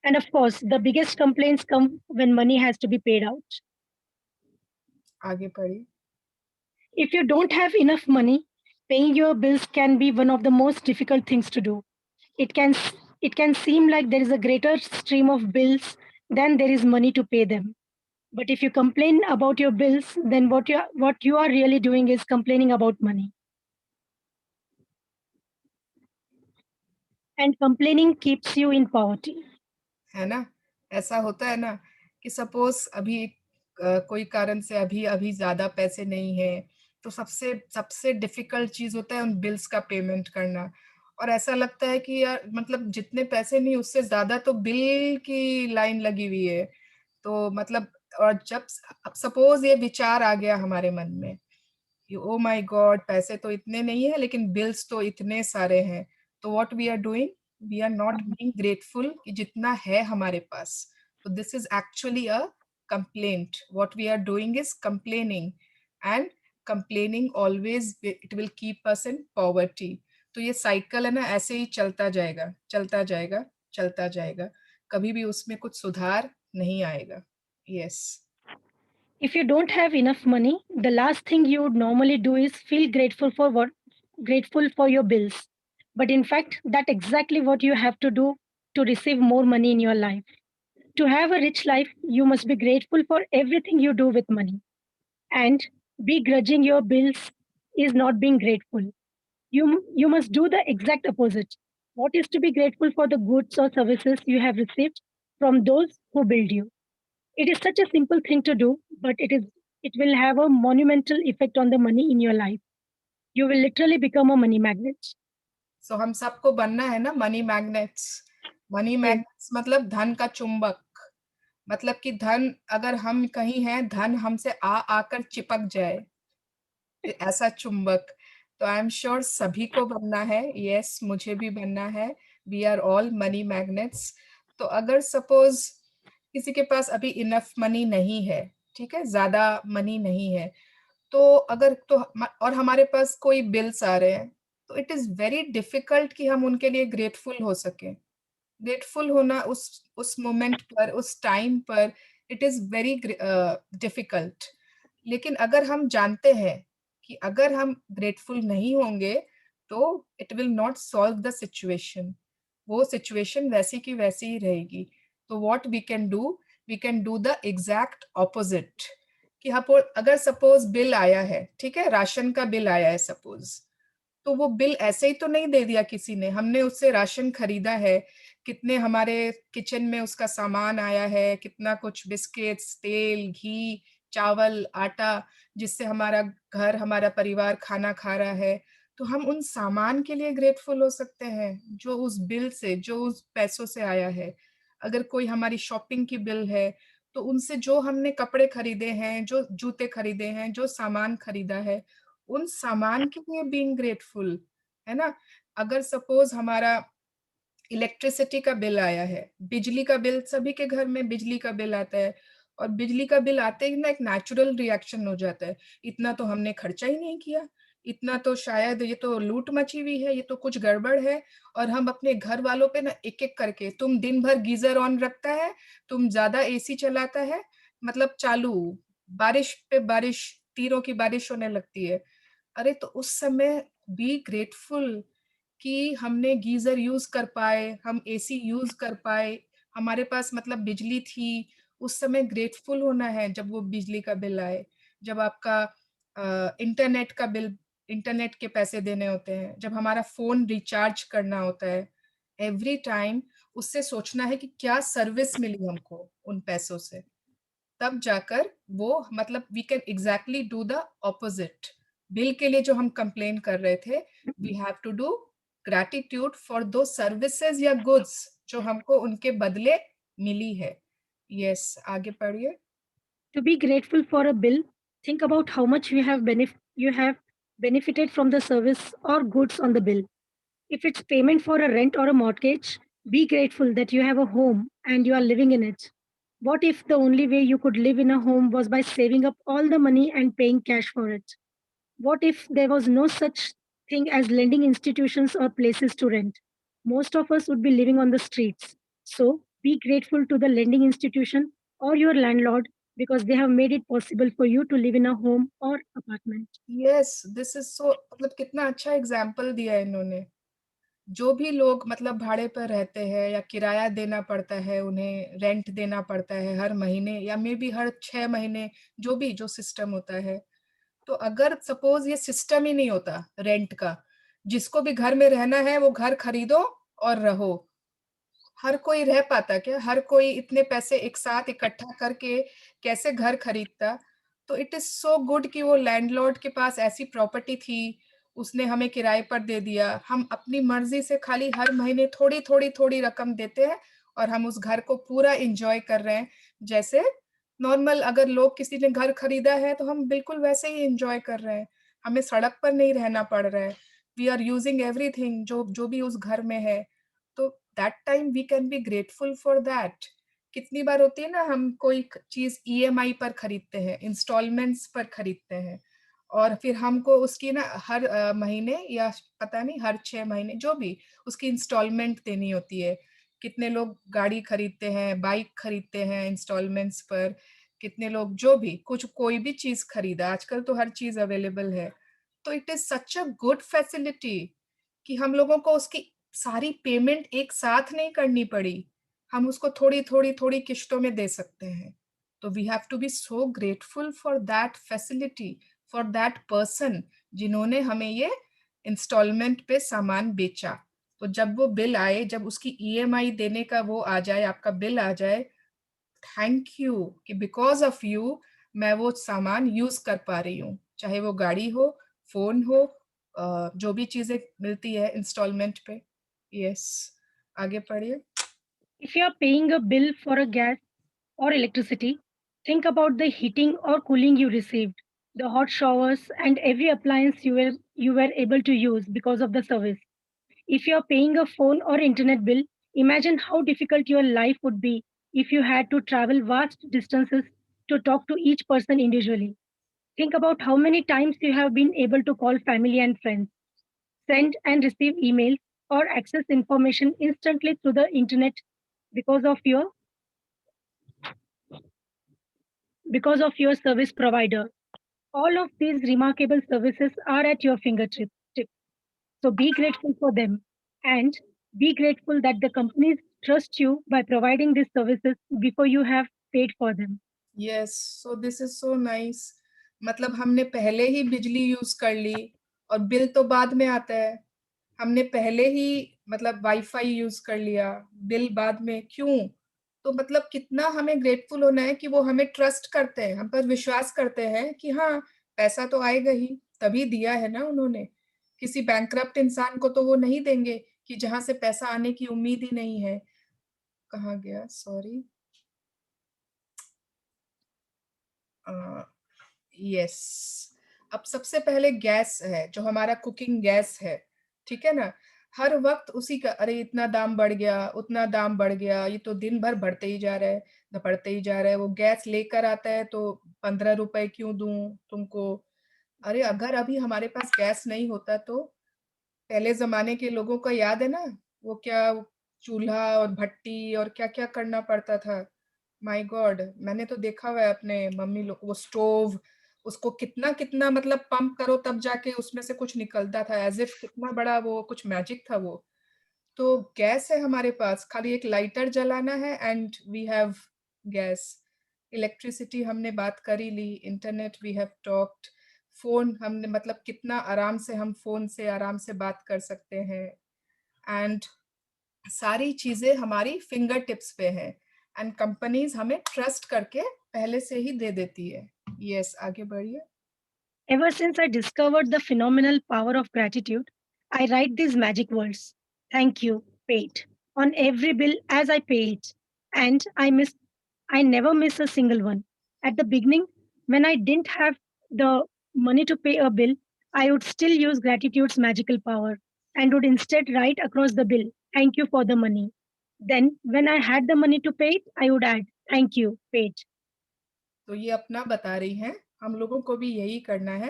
And of course, the biggest complaints come when money has to be paid out. आगे पढ़िए। If you don't have enough money, paying your bills can be one of the most difficult things to do. It can seem like there is a greater stream of bills than there is money to pay them. But if you complain about your bills, then what you are really doing is complaining about money. And complaining keeps you in poverty. है ना? ऐसा होता है ना कि suppose अभी कोई कारण से अभी ज्यादा पैसे नहीं है, तो सबसे डिफिकल्ट चीज होता है उन बिल्स का पेमेंट करना। और ऐसा लगता है कि यार मतलब जितने पैसे नहीं उससे ज्यादा तो बिल की लाइन लगी हुई है। तो मतलब और जब अब सपोज ये विचार आ गया हमारे मन में, ओ माय गॉड, पैसे तो इतने नहीं है लेकिन बिल्स तो इतने सारे हैं, तो what we are doing, we are not being grateful कि जितना है हमारे पास। तो this is actually a complaint. What we are doing is complaining, and complaining always it will keep us in poverty. तो ये साइकिल है ना, ऐसे ही चलता जाएगा चलता जाएगा चलता जाएगा, कभी भी उसमें कुछ सुधार नहीं आएगा। Yes. If you don't have enough money, the last thing you would normally do is feel grateful for your bills. But in fact, that's exactly what you have to do to receive more money in your life. To have a rich life, you must be grateful for everything you do with money. And begrudging your bills is not being grateful. You must do the exact opposite. What is to be grateful for the goods or services you have received from those who build you. It is such a simple thing to do, but it will have a monumental effect on the money in your life. You will literally become a money magnet. So हम सबको बनना है ना money magnets. Money magnets मतलब धन का चुंबक। मतलब कि धन अगर हम कहीं हैं, धन हमसे आकर चिपक जाए, ऐसा चुंबक। तो आई एम श्योर सभी को बनना है। यस, मुझे भी बनना है। We are all money magnets. तो अगर सपोज किसी के पास अभी इनफ मनी नहीं है, ठीक है, ज्यादा मनी नहीं है, तो अगर तो और हमारे पास कोई बिल्स आ रहे हैं, तो इट इज वेरी डिफिकल्ट कि हम उनके लिए ग्रेटफुल हो सके। ग्रेटफुल होना उस मोमेंट पर, उस टाइम पर, इट इज वेरी डिफिकल्ट। लेकिन अगर हम जानते हैं कि अगर हम ग्रेटफुल नहीं होंगे तो it will not solve the situation, वो सिचुएशन वैसी की वैसी ही रहेगी। तो what we can do the exact opposite. कि अगर सपोज बिल आया है, ठीक है, राशन का बिल आया है सपोज, तो वो बिल ऐसे ही तो नहीं दे दिया किसी ने, हमने उससे राशन खरीदा है, कितने हमारे किचन में उसका सामान आया है, कितना कुछ बिस्किट्स, तेल, घी, चावल, आटा, जिससे हमारा घर, हमारा परिवार खाना खा रहा है। तो हम उन सामान के लिए ग्रेटफुल हो सकते हैं जो उस बिल से, जो उस पैसों से आया है। अगर कोई हमारी शॉपिंग की बिल है, तो उनसे जो हमने कपड़े खरीदे हैं, जो जूते खरीदे हैं, जो सामान खरीदा है, उन सामान के लिए बीइंग ग्रेटफुल, है ना। अगर सपोज हमारा इलेक्ट्रिसिटी का बिल आया है, बिजली का बिल, सभी के घर में बिजली का बिल आता है, और बिजली का बिल आते ही ना एक नेचुरल रिएक्शन हो जाता है, इतना तो हमने खर्चा ही नहीं किया, इतना तो शायद ये तो लूट मची हुई है, ये तो कुछ गड़बड़ है। और हम अपने घर वालों पे ना एक एक करके, तुम दिन भर गीजर ऑन रखता है, तुम ज्यादा एसी चलाता है, मतलब चालू, बारिश पे बारिश, तीरों की बारिश होने लगती है। अरे तो उस समय बी ग्रेटफुल कि हमने गीजर यूज कर पाए, हम एसी यूज कर पाए, हमारे पास मतलब बिजली थी। उस समय ग्रेटफुल होना है जब वो बिजली का बिल आए। जब आपका इंटरनेट का बिल, इंटरनेट के पैसे देने होते हैं, जब हमारा फोन रिचार्ज करना होता है, एवरी टाइम उससे सोचना है कि क्या सर्विस मिली हमको उन पैसों से। तब जाकर वो मतलब we can exactly do the opposite. Bill के लिए जो हम कंप्लेन कर रहे थे, we have to do gratitude for दो सर्विसेज या गुड्स जो हमको उनके बदले मिली है। यस, आगे पढ़िए। To be grateful for a bill, think about how much you have benefited from the service or goods on the bill. If it's payment for a rent or a mortgage, be grateful that you have a home and you are living in it. What if the only way you could live in a home was by saving up all the money and paying cash for it? What if there was no such thing as lending institutions or places to rent? Most of us would be living on the streets. So be grateful to the lending institution or your landlord because they have made it possible for you to live in a home or apartment. Yes, this is so, मतलब कितना अच्छा example दिया है इन्होंने। जो भी लोग मतलब भाड़े पर रहते हैं या किराया देना पड़ता है, उन्हें रेंट देना पड़ता है हर महीने या मे बी हर 6 महीने, जो भी जो सिस्टम होता है। तो अगर सपोज ये सिस्टम ही नहीं होता रेंट का, जिसको भी घर में रहना है वो घर खरीदो और रहो, हर कोई रह पाता क्या? हर कोई इतने पैसे एक साथ इकट्ठा करके कैसे घर खरीदता? तो इट इज सो गुड कि वो लैंडलॉर्ड के पास ऐसी प्रॉपर्टी थी, उसने हमें किराए पर दे दिया। हम अपनी मर्जी से खाली हर महीने थोड़ी थोड़ी थोड़ी रकम देते हैं और हम उस घर को पूरा एंजॉय कर रहे हैं। जैसे नॉर्मल अगर लोग किसी ने घर खरीदा है तो हम बिल्कुल वैसे ही एंजॉय कर रहे हैं, हमें सड़क पर नहीं रहना पड़ रहा है। वी आर यूजिंग एवरीथिंग जो जो भी उस घर में है। तो that time we can be grateful for that. कितनी बार होती है ना, हम कोई चीज ईएमआई पर खरीदते हैं, इंस्टॉलमेंट्स पर खरीदते हैं, और फिर हमको उसकी ना हर महीने या पता नहीं हर 6 महीने जो भी उसकी इंस्टॉलमेंट देनी होती है। कितने लोग गाड़ी खरीदते हैं, बाइक खरीदते हैं इंस्टॉलमेंट्स पर, कितने लोग जो भी कुछ कोई भी चीज खरीदा, आजकल तो हर चीज अवेलेबल है, तो it is such a good facility कि हम लोगों को उसकी सारी पेमेंट एक साथ नहीं करनी पड़ी, हम उसको थोड़ी थोड़ी थोड़ी किश्तों में दे सकते हैं। तो we have to be so grateful for that facility, for that person जिन्होंने हमें ये इंस्टॉलमेंट पे सामान बेचा। तो जब वो बिल आए, जब उसकी ईएमआई देने का वो आ जाए, आपका बिल आ जाए, थैंक यू कि बिकॉज ऑफ यू मैं वो सामान यूज कर पा रही हूँ, चाहे वो गाड़ी हो, फोन हो, जो भी चीजें मिलती है इंस्टॉलमेंट पे। यस, आगे पढ़िए। If you are paying a bill for a gas or electricity, think about the heating or cooling you received, the hot showers, and every appliance you were able to use because of the service. If you are paying a phone or internet bill, imagine how difficult your life would be if you had to travel vast distances to talk to each person individually. Think about how many times you have been able to call family and friends, send and receive emails, or access information instantly through the internet because of your because of your service provider. All of these remarkable services are at your fingertips. So be grateful for them and be grateful that the companies trust you by providing these services before you have paid for them. Yes, so this is so nice. मतलब हमने पहले ही बिजली use कर ली और bill तो बाद में आता है। हमने पहले ही मतलब वाईफाई यूज कर लिया, बिल बाद में क्यों? तो मतलब कितना हमें ग्रेटफुल होना है कि वो हमें ट्रस्ट करते हैं, हम पर विश्वास करते हैं कि हाँ, पैसा तो आएगा ही, तभी दिया है ना उन्होंने। किसी बैंकरप्ट इंसान को तो वो नहीं देंगे कि जहां से पैसा आने की उम्मीद ही नहीं है। कहाँ गया, सॉरी। यस, अब सबसे पहले गैस है, जो हमारा कुकिंग गैस है, ठीक है ना। हर वक्त उसी का, अरे इतना दाम बढ़ गया, उतना दाम बढ़ गया, ये तो दिन भर बढ़ते ही जा रहा है, बढ़ते ही जा रहा है। वो गैस लेकर आता है तो 15 रुपए क्यों दूं तुमको? अरे अगर अभी हमारे पास गैस नहीं होता तो पहले जमाने के लोगों का याद है ना, वो क्या चूल्हा और भट्टी और क्या क्या करना पड़ता था। माय गॉड, मैंने तो देखा हुआ है अपने मम्मी लोग, वो स्टोव, उसको कितना कितना मतलब पंप करो तब जाके उसमें से कुछ निकलता था, एज इफ कितना बड़ा वो कुछ मैजिक था वो। तो गैस है हमारे पास, खाली एक लाइटर जलाना है and we have gas. Electricity हमने बात कर ही ली, internet we have talked, phone हमने मतलब कितना आराम से हम फोन से आराम से बात कर सकते हैं, एंड सारी चीजें हमारी फिंगर टिप्स पे है, एंड कंपनीज हमें ट्रस्ट करके पहले से ही दे देती है। यस, आगे बढ़िए। Ever since I discovered the phenomenal power of gratitude, I write these magic words: thank you, paid, on every bill as I pay it. And I never miss a single one. At the beginning, when I didn't have the money to pay a bill, I would still use gratitude's magical power and would instead write across the bill, thank you for the money. Then, when I had the money to pay it, I would add, thank you, paid. तो ये अपना बता रही हैं, हम लोगों को भी यही करना है।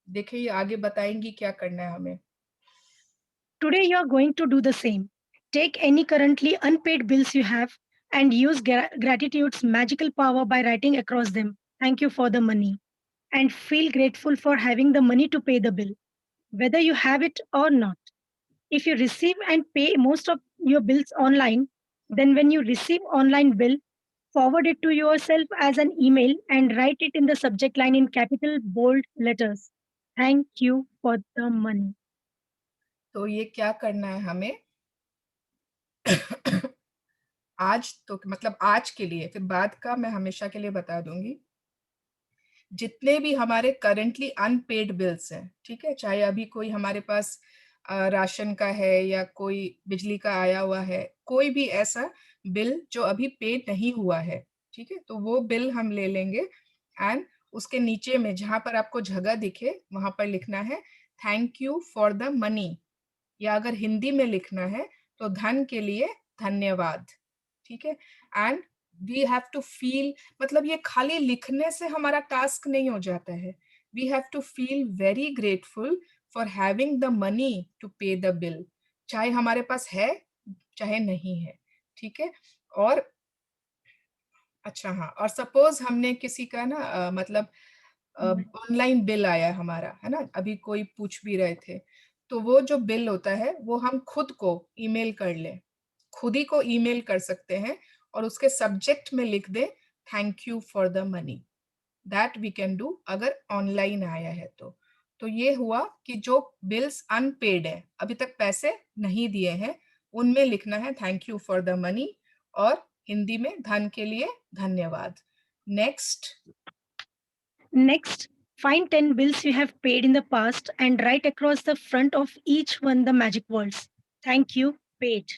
देखिए ये आगे बताएंगी क्या करना है हमें। Today, you are going to do the same. Take any currently unpaid bills you have and use gratitude's magical power by writing across them, thank you for the money, and feel grateful for having the money to pay the bill, whether you have it or not. If you receive and pay most of your bills online, then when you receive online bill, forward it to yourself as an email and write it in the subject line in capital bold letters. Thank you for the money. तो ये क्या करना है हमें आज तो मतलब आज के लिए, फिर बाद का मैं हमेशा के लिए बता दूंगी। जितने भी हमारे करंटली अनपेड बिल्स हैं, ठीक है, चाहे अभी कोई हमारे पास राशन का है या कोई बिजली का आया हुआ है, कोई भी ऐसा बिल जो अभी पे नहीं हुआ है, ठीक है, तो वो बिल हम ले लेंगे एंड उसके नीचे में जहां पर आपको जगह दिखे वहां पर लिखना है thank you for the money, या अगर हिंदी में लिखना है तो धन के लिए धन्यवाद, ठीक है। And we have to feel, मतलब ये खाली लिखने से हमारा टास्क नहीं हो जाता है, we have to feel very grateful for having the money to pay the bill, चाहे हमारे पास है चाहे नहीं है, ठीक है। और अच्छा हाँ, और सपोज हमने किसी का ना मतलब ऑनलाइन बिल आया हमारा, है ना, अभी कोई पूछ भी रहे थे, तो वो जो बिल होता है वो हम खुद को ईमेल कर लें, खुद ही को ईमेल कर सकते हैं और उसके सब्जेक्ट में लिख दे thank you for the money, that we can do अगर ऑनलाइन आया है तो ये हुआ कि जो बिल्स अनपेड है, अभी तक पैसे नहीं दिए हैं, उनमें लिखना है thank you for the money और हिंदी में धन के लिए धन्यवाद। Next. Next, find 10 bills you have paid in the past and write across the front of each one the magic words. Thank you, paid.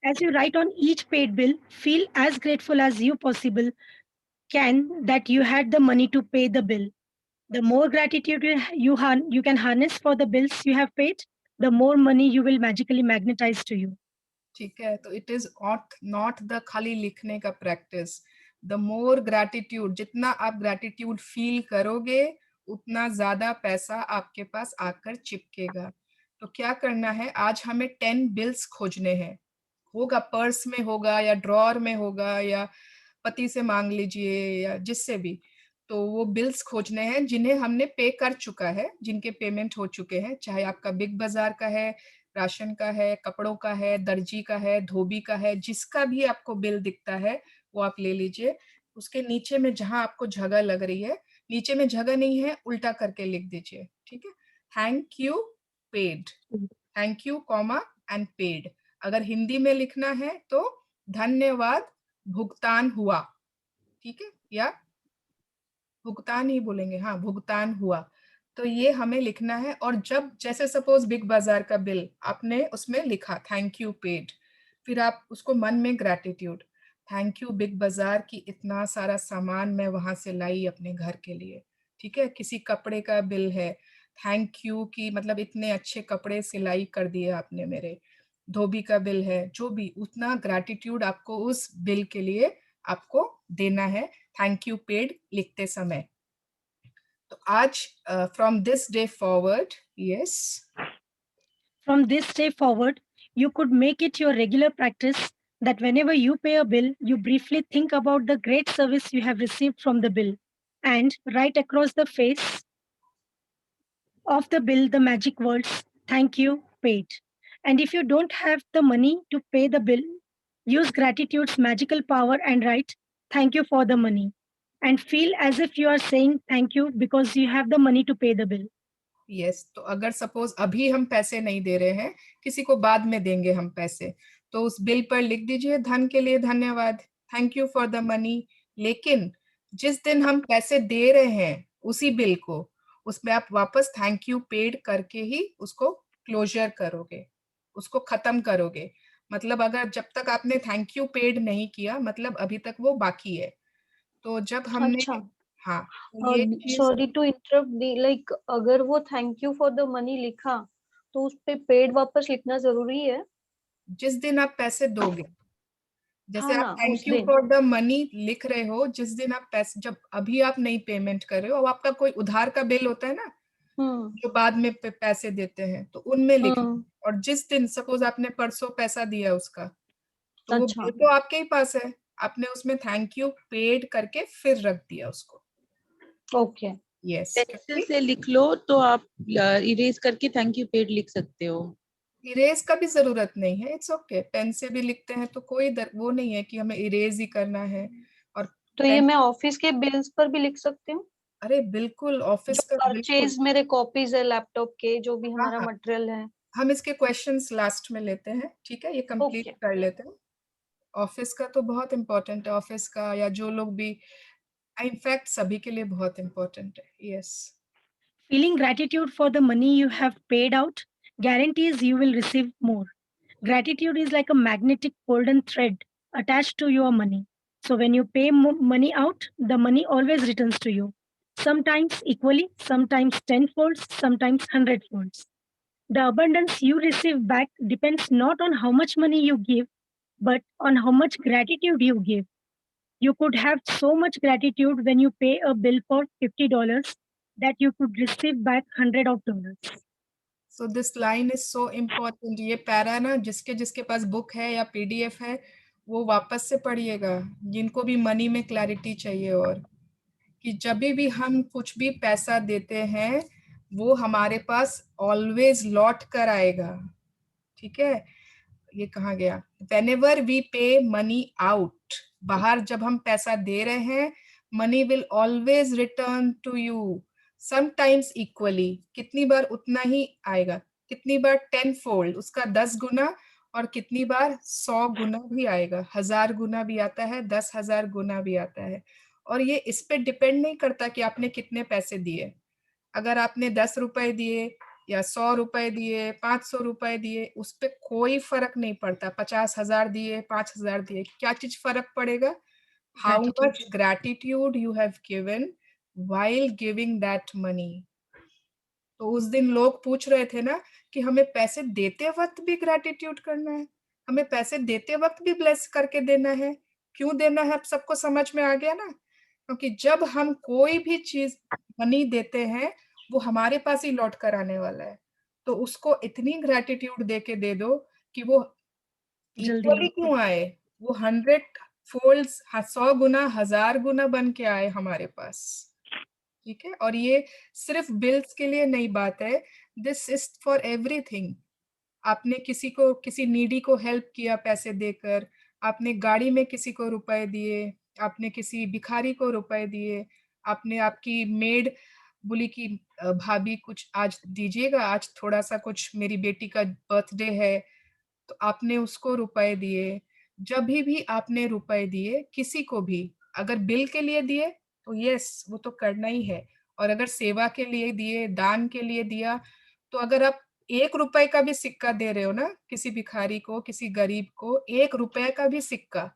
As you write on each paid bill, feel as grateful as you possible can that you had the money to pay the bill. The more gratitude you can harness for the bills you have paid, the more money you will magically magnetize to you. ठीक है, तो it is not the खाली लिखने का practice, the more gratitude, जितना आप gratitude feel करोगे उतना ज्यादा पैसा आपके पास आकर चिपकेगा। तो क्या करना है, आज हमें 10 बिल्स खोजने हैं, होगा पर्स में होगा या ड्रॉअर में होगा या पति से मांग लीजिए या जिससे भी, तो वो बिल्स खोजने हैं जिन्हें हमने पे कर चुका है, जिनके पेमेंट हो चुके हैं, चाहे आपका बिग बाजार का है, राशन का है, कपड़ों का है, दर्जी का है, धोबी का है, जिसका भी आपको बिल दिखता है वो आप ले लीजिए। उसके नीचे में जहां आपको जगह लग रही है, नीचे में जगह नहीं है उल्टा करके लिख दीजिए, ठीक है, thank you paid, thank you comma and paid. अगर हिंदी में लिखना है तो धन्यवाद भुगतान हुआ, ठीक है, या भुगतान ही बोलेंगे, हाँ भुगतान हुआ। तो ये हमें लिखना है, और जब जैसे सपोज बिग बाजार का बिल आपने उसमें लिखा थैंक यू पेड, फिर आप उसको मन में ग्रैटिट्यूड, थैंक यू बिग बाजार की इतना सारा सामान मैं वहां से लाई अपने घर के लिए, ठीक है, किसी कपड़े का बिल है, थैंक यू की मतलब इतने अच्छे कपड़े सिलाई कर दिए आपने मेरे, धोबी का बिल है, जो भी, उतना ग्रैटिट्यूड आपको उस बिल के लिए आपको देना है थैंक यू पेड लिखते समय। तो आज from this day forward, yes, From this day forward, you could make it your regular practice that whenever you pay a bill, you briefly think about the great service you have received from the bill and write across the face of the bill the magic words, thank you, paid. And if you don't have the money to pay the bill, use gratitude's magical power and write, thank you for the money. And feel as if you are saying thank you because you have the money to pay the bill. Yes. तो अगर suppose अभी हम पैसे नहीं दे रहे हैं, किसी को बाद में देंगे हम पैसे, तो उस बिल पर लिख दीजिए धन के लिए धन्यवाद, thank you for the money. लेकिन जिस दिन हम पैसे दे रहे हैं उसी बिल को, उसमें आप वापस थैंक यू पेड करके ही उसको क्लोजर करोगे, उसको खत्म करोगे। मतलब अगर जब तक आपने थैंक यू पेड नहीं किया, मतलब अभी तक वो बाकी है। तो जब हमने, अच्छा, हाँ, तो ये चीज सॉरी टू इंटरप्ट दी, लाइक अगर वो thank you for the money लिखा तो उस पे पेड वापस लिखना जरूरी है? जिस दिन आप पैसे दोगे, जैसे हाँ आप ना, थैंक उस यू दिन। फॉर द मनी लिख रहे हो, जिस दिन आप पैसे, जब अभी आप नहीं पेमेंट कर रहे हो, अब आपका कोई उधार का बिल होता है ना, हम्म जो बाद में पैसे देते हैं, तो उनमें लिखना। हम्म और जिस दिन सपोज आपने परसों पैसा दिया उसका, तो वो अच्छा, बिल तो आपके ही पास है, आपने उसमें थैंक यू पेड करके फिर रख दिया उसको। ओके। यस, पेंसिल से लिख लो तो आप इरेज करके थैंक यू पेड लिख सकते हो। इरेज का भी जरूरत नहीं है, इट्स ओके, पेन से भी लिखते हैं तो कोई वो नहीं है कि हमें इरेज ही करना है। और तो ये पेन, मैं ऑफिस के बिल्स पर भी लिख सकती हूँ? अरे बिल्कुल, जो ऑफिस का बिल्कुल। परचेज मेरे कॉपीज है लैपटॉप के, जो भी हाँ हमारा हाँ, मटेरियल है। हम इसके क्वेश्चंस लास्ट में लेते हैं, ठीक है, ये कंप्लीट ओके। कर लेते हैं। ऑफिस का तो बहुत इंपॉर्टेंट है, ऑफिस का या जो लोग भी, इनफैक्ट सभी के लिए बहुत इंपॉर्टेंट है। Yes. Feeling gratitude for the money you have paid out guarantees you will receive more. Gratitude is like a magnetic golden thread attached to your money. So when you pay money out, the money always returns to you. Sometimes equally, sometimes tenfold, sometimes hundredfolds. The abundance you receive back depends not on how much money you give, but on how much gratitude you give. You could have so much gratitude when you pay a bill for $50 that you could receive back $100. So this line is so important. ये para ना, जिसके जिसके पास book है या PDF है वो वापस से पढ़िएगा, जिनको भी मनी में क्लैरिटी चाहिए। और कि जब भी हम कुछ भी पैसा देते हैं वो हमारे पास ऑलवेज लौट कर आएगा, ठीक है। ये कहाँ गया, whenever we pay money out, बाहर जब हम पैसा दे रहे हैं, money will always return to you, sometimes equally, कितनी बार उतना ही आएगा, कितनी बार 10 fold, उसका 10 गुना, और कितनी बार 100 गुना भी आएगा, 1000 गुना भी आता है, 10,000 गुना भी आता है। और ये इस पे डिपेंड नहीं करता कि आपने कितने पैसे दिए। अगर आपने 10 रुपए दिए या 100 रुपए दिए, 500 रुपए दिए, उस पे कोई फर्क नहीं पड़ता। 50,000 दिए, 5,000 दिए, क्या चीज फर्क पड़ेगा? How much gratitude you have given while giving that money। तो उस दिन लोग पूछ रहे थे ना कि हमें पैसे देते वक्त भी ग्रैटिट्यूड करना है, हमें पैसे देते वक्त भी ब्लेस करके देना है। क्यों देना है, अब सबको समझ में आ गया ना? क्योंकि जब हम कोई भी चीज मनी देते हैं वो हमारे पास ही लौट कर आने वाला है। तो उसको इतनी ग्रैटिट्यूड दे के दे दो कि वो इक्वली क्यों आए, वो 100 फोल्ड्स, 100 गुना, 1000 गुना बन के आए हमारे पास, ठीक है। और ये सिर्फ बिल्स के लिए नहीं बात है, दिस इज फॉर एवरीथिंग। आपने किसी को, किसी नीडी को हेल्प किया पैसे देकर, आपने गाड़ी में किसी को रुपए दिए, आपने किसी भिखारी को रुपए दिए, आपने, आपकी मेड बोली कि भाभी कुछ आज दीजिएगा, आज थोड़ा सा कुछ, मेरी बेटी का बर्थडे है, तो आपने उसको रुपए दिए। जब भी आपने रुपए दिए किसी को भी, अगर बिल के लिए दिए तो यस वो तो करना ही है, और अगर सेवा के लिए दिए, दान के लिए दिया, तो अगर आप 1 रुपए का भी सिक्का दे रहे हो ना किसी भिखारी को, किसी गरीब को, 1 रुपए का भी सिक्का,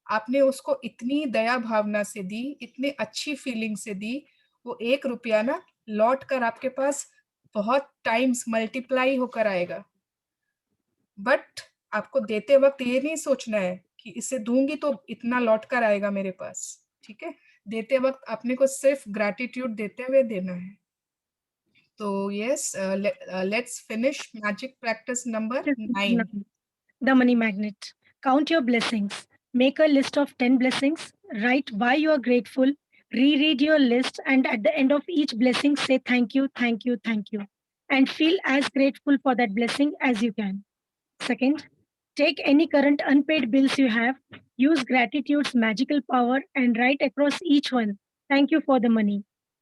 आपने उसको इतनी दया भावना से दी, इतने अच्छी फीलिंग से दी, वो 1 रुपया ना लौट कर आपके पास बहुत टाइम्स मल्टीप्लाई होकर आएगा। बट आपको देते वक्त ये नहीं सोचना है कि इसे दूंगी तो इतना लौट कर आएगा मेरे पास, ठीक है। देते वक्त अपने को सिर्फ ग्रैटिट्यूड देते हुए देना है। तो yes, let's finish magic practice number 9। The money magnet. Count your blessings. Make a list of 10 blessings. Write why you are grateful. Reread your list, and at the end of each blessing, say thank you, thank you, thank you. And feel as grateful for that blessing as you can. Second, take any current unpaid bills you have. Use gratitude's magical power and write across each one, thank you for the money.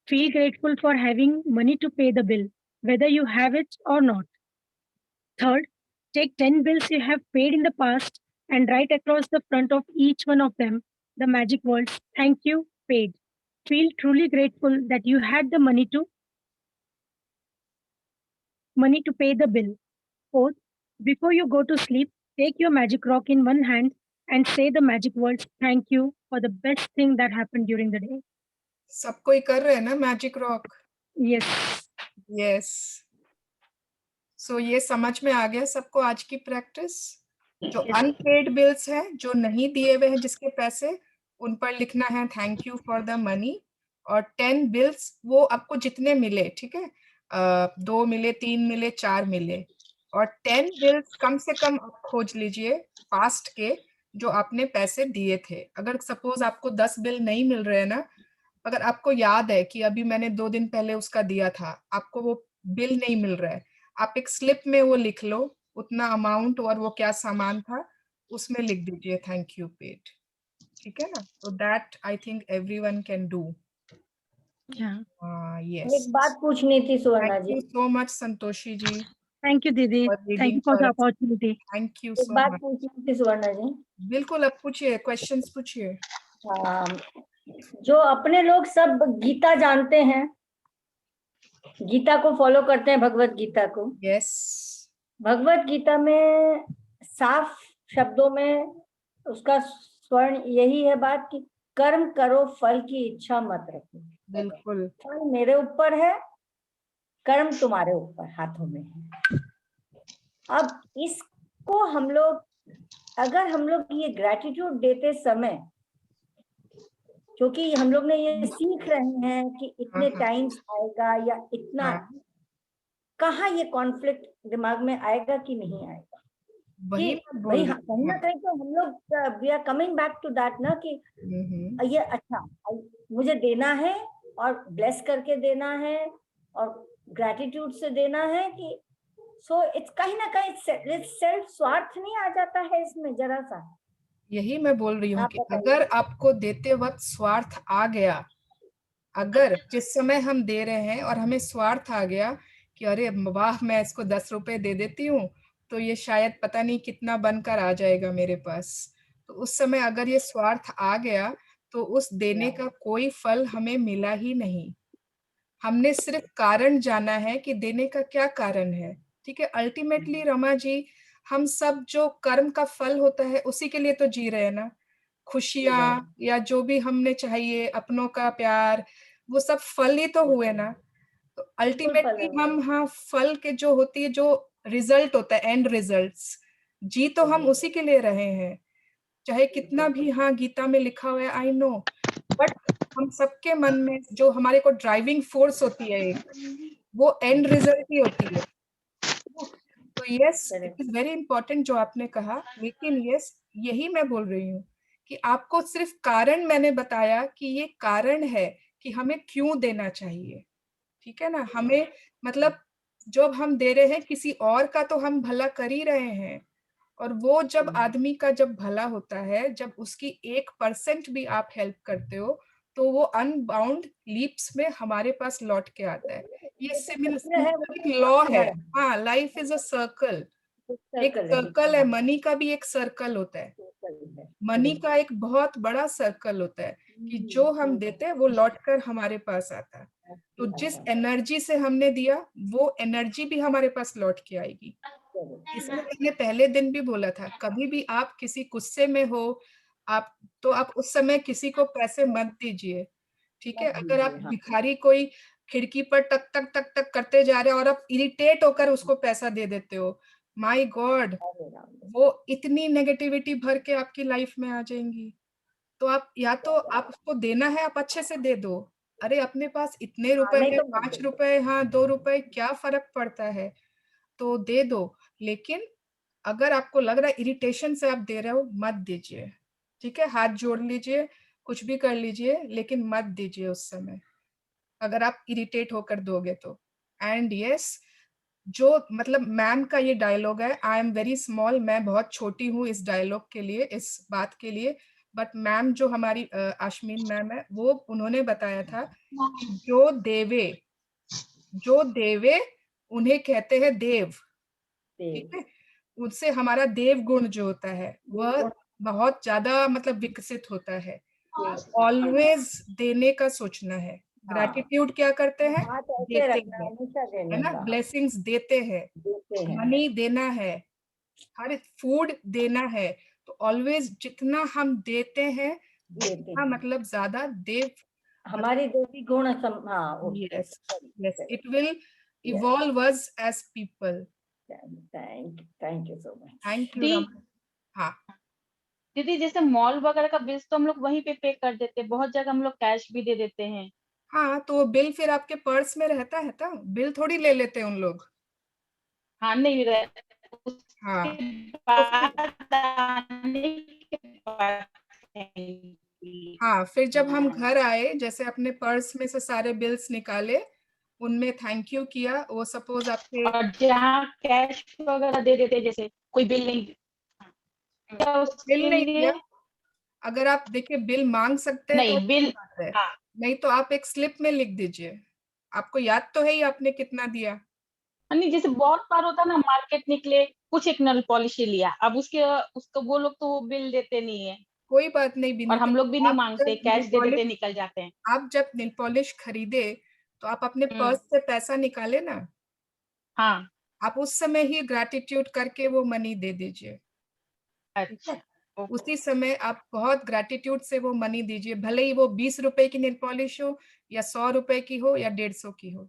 Feel grateful for having money to pay the bill, whether you have it or not. Third, take 10 bills you have paid in the past and write across the front of each one of them the magic words, thank you, paid. Feel truly grateful that you had the money to pay the bill. Fourth, before you go to sleep, take your magic rock in one hand and say the magic words, thank you for the best thing that happened during the day. सब कोई कर रहे हैं ना magic rock? Yes. Yes. सो ये समझ में आ गया सबको आज की प्रैक्टिस? जो अनपेड बिल्स हैं, जो नहीं दिए हुए हैं जिसके पैसे, उन पर लिखना है thank you for the money. और 10 बिल्स वो आपको जितने मिले, ठीक है, 2 मिले, 3 मिले, 4 मिले, और 10 बिल्स कम से कम आप खोज लीजिए पास्ट के जो आपने पैसे दिए थे। अगर सपोज आपको 10 बिल नहीं मिल रहे हैं ना, अगर आपको याद है कि अभी मैंने 2 दिन पहले उसका दिया था, आपको वो बिल नहीं मिल रहा है, आप एक स्लिप में वो लिख लो, उतना अमाउंट और वो क्या सामान था, उसमें लिख दीजिए थैंक यू पेड, ठीक है ना। तो that I think everyone can do. Yes, एक बात पूछनी थी Suvarna thank ji. You so much Santoshi ji. Thank you, Didi. Thank you for the opportunity. Thank you एक सो बात मच। पूछनी थी सुवर्णा जी। बिल्कुल, अब पूछिए, क्वेश्चंस पूछिए। जो अपने लोग सब गीता जानते हैं, गीता को फॉलो करते हैं, भगवत गीता को। यस। भगवत गीता में साफ शब्दों में उसका स्वर्ण यही है बात कि कर्म करो, फल की इच्छा मत रखो। बिल्कुल। फल मेरे ऊपर है, कर्म तुम्हारे ऊपर हाथों में है। अब इसको हम लोग, अगर हम लोग ये ग्रैटिट्यूड देते समय, क्योंकि हम लोग ने ये सीख रहे हैं कि इतने टाइम्स आएगा या इतना, कहाँ ये कॉन्फ्लिक्ट दिमाग में आएगा कि नहीं आएगा? वही कि मैं भाई बोल हाँ, रही कहीं ना हूँ। कहीं तो हम लोग we are coming back to that ना कि ये अच्छा मुझे देना है और ब्लेस करके देना है और ग्रेटिट्यूड से देना है कि सो इट्स कहीं ना कहीं सेल्फ स्वार्थ नहीं आ जाता है इसमें जरा सा? यही मैं बोल रही हूँ आप कि बताइए। अगर आपको देते वक्त स्वार्थ आ गया, अगर जिस समय हम दे रहे हैं और हमें स्वार्थ आ गया कि अरे वाह मैं इसको 10 रुपए दे देती हूँ तो ये शायद पता नहीं कितना बनकर आ जाएगा मेरे पास, तो उस समय अगर ये स्वार्थ आ गया तो उस देने का कोई फल हमें मिला ही नहीं। हमने सिर्फ कारण जाना है कि देने का क्या कारण है। ठीक है, अल्टीमेटली रमा जी, हम सब जो कर्म का फल होता है उसी के लिए तो जी रहे हैं ना। खुशियां या जो भी हमने चाहिए, अपनों का प्यार, वो सब फल ही तो हुए ना। तो अल्टीमेटली हम, हाँ, फल के जो होती है, जो रिजल्ट होता है, एंड रिजल्ट्स, जी तो हम उसी के लिए रहे हैं। चाहे कितना भी, हाँ, गीता में लिखा हुआ है, आई नो, बट हम सबके मन में जो हमारे को ड्राइविंग फोर्स होती है एक, वो एंड रिजल्ट ही होती है। तो yes, it is very important जो आपने कहा, लेकिन यस, यही मैं बोल रही हूँ कि आपको सिर्फ कारण मैंने बताया कि ये कारण है कि हमें क्यों देना चाहिए। ठीक है ना, हमें मतलब जब हम दे रहे हैं किसी और का तो हम भला कर ही रहे हैं, और वो जब आदमी का जब भला होता है, जब उसकी 1% भी आप हेल्प करते हो, तो वो अनबाउंड लीप्स में हमारे पास लौट के आता है। ये सिमिलर लॉ है। हाँ, लाइफ इज अ सर्कल, एक सर्कल है, मनी का भी एक सर्कल होता है, मनी का एक बहुत बड़ा सर्कल होता है कि जो हम देते हैं वो लौटकर हमारे पास आता है। तो जिस एनर्जी से हमने दिया वो एनर्जी भी हमारे पास लौट के आएगी। इसलिए मैंने पहले दिन भी बोला था, कभी भी आप किसी गुस्से में हो, आप तो आप उस समय किसी को पैसे मत दीजिए। ठीक है, अगर आप भिखारी कोई खिड़की पर टक टक टक टक करते जा रहे हो और आप इरिटेट होकर उसको पैसा दे देते हो, माय गॉड, वो इतनी नेगेटिविटी भर के आपकी लाइफ में आ जाएंगी। तो आप या तो आप उसको देना है, आप अच्छे से दे दो। अरे अपने पास इतने रुपए हैं, 5 रुपए, हाँ 2 रुपए, क्या फर्क पड़ता है, तो दे दो। लेकिन अगर आपको लग रहा है इरिटेशन से आप दे रहे हो, मत दीजिए। ठीक है, हाथ जोड़ लीजिए, कुछ भी कर लीजिए, लेकिन मत दीजिए उस समय, अगर आप इरिटेट होकर दोगे तो। एंड यस, जो मतलब मैम का ये डायलॉग है, आई एम वेरी स्मॉल, मैं बहुत छोटी हूँ इस डायलॉग के लिए, इस बात के लिए, बट मैम जो हमारी आशमीन मैम है, वो उन्होंने बताया था कि जो देवे उन्हें कहते हैं देव। ठीक है, उनसे हमारा देव गुण जो होता है वह बहुत ज्यादा मतलब विकसित होता है। ऑलवेज देने का सोचना है। ग्रेटिट्यूड क्या करते हैं, देते हैं, है ना, ब्लेसिंग्स देते हैं, मनी देना है, हर फूड देना है। तो ऑलवेज जितना हम देते हैं उतना मतलब ज्यादा देव, हमारी देवी गुण yes yes, it will evolve us as people. Thank you so much. Thank you दी, रमन। हाँ दीदी जैसे मॉल वगैरह का बिल्स तो हम लोग वहीं पे कर देते हैं, बहुत जगह हम लोग कैश भी दे देते हैं। हाँ, तो वो बिल फिर आपके पर्स में रहता है, तो बिल थोड़ी ले लेते हैं उन लोग। हाँ नहीं रहे, हाँ, उसके तो फिर, बाद आने के बाद हाँ, फिर जब हम घर आए, जैसे अपने पर्स में से सारे बिल्स निकाले, उनमें थैंक यू किया, वो सपोज आपके, और जहाँ कैश वगैरह दे देते, जैसे कोई बिल नहीं दिया बिल उसके नहीं लिए, दिया, अगर आप देखिए बिल मांग सकते हैं तो नहीं अच्छी बिल, बात है, हाँ नहीं तो आप एक स्लिप में लिख दीजिए, आपको याद तो है ही आपने कितना दिया। नहीं जैसे बहुत बार होता है ना, मार्केट निकले कुछ एक नेल पॉलिश लिया, अब उसको वो लोग तो वो बिल देते नहीं है, कोई बात नहीं और बिनीता, हम लोग भी नहीं आप मांगते, जब कैश नेल दे देते पॉलिश, निकल जाते हैं। आप जब नेल पॉलिश खरीदे तो आप अपने पर्स से पैसा निकाले ना, हाँ आप उस समय ही ग्रैटिट्यूड करके वो मनी दे दीजिए। ठीक है, अच्छा उसी समय आप बहुत ग्रैटिट्यूड से वो मनी दीजिए, भले ही वो 20 रुपए की नेल पॉलिश हो या 100 रुपए की हो या 150 की हो।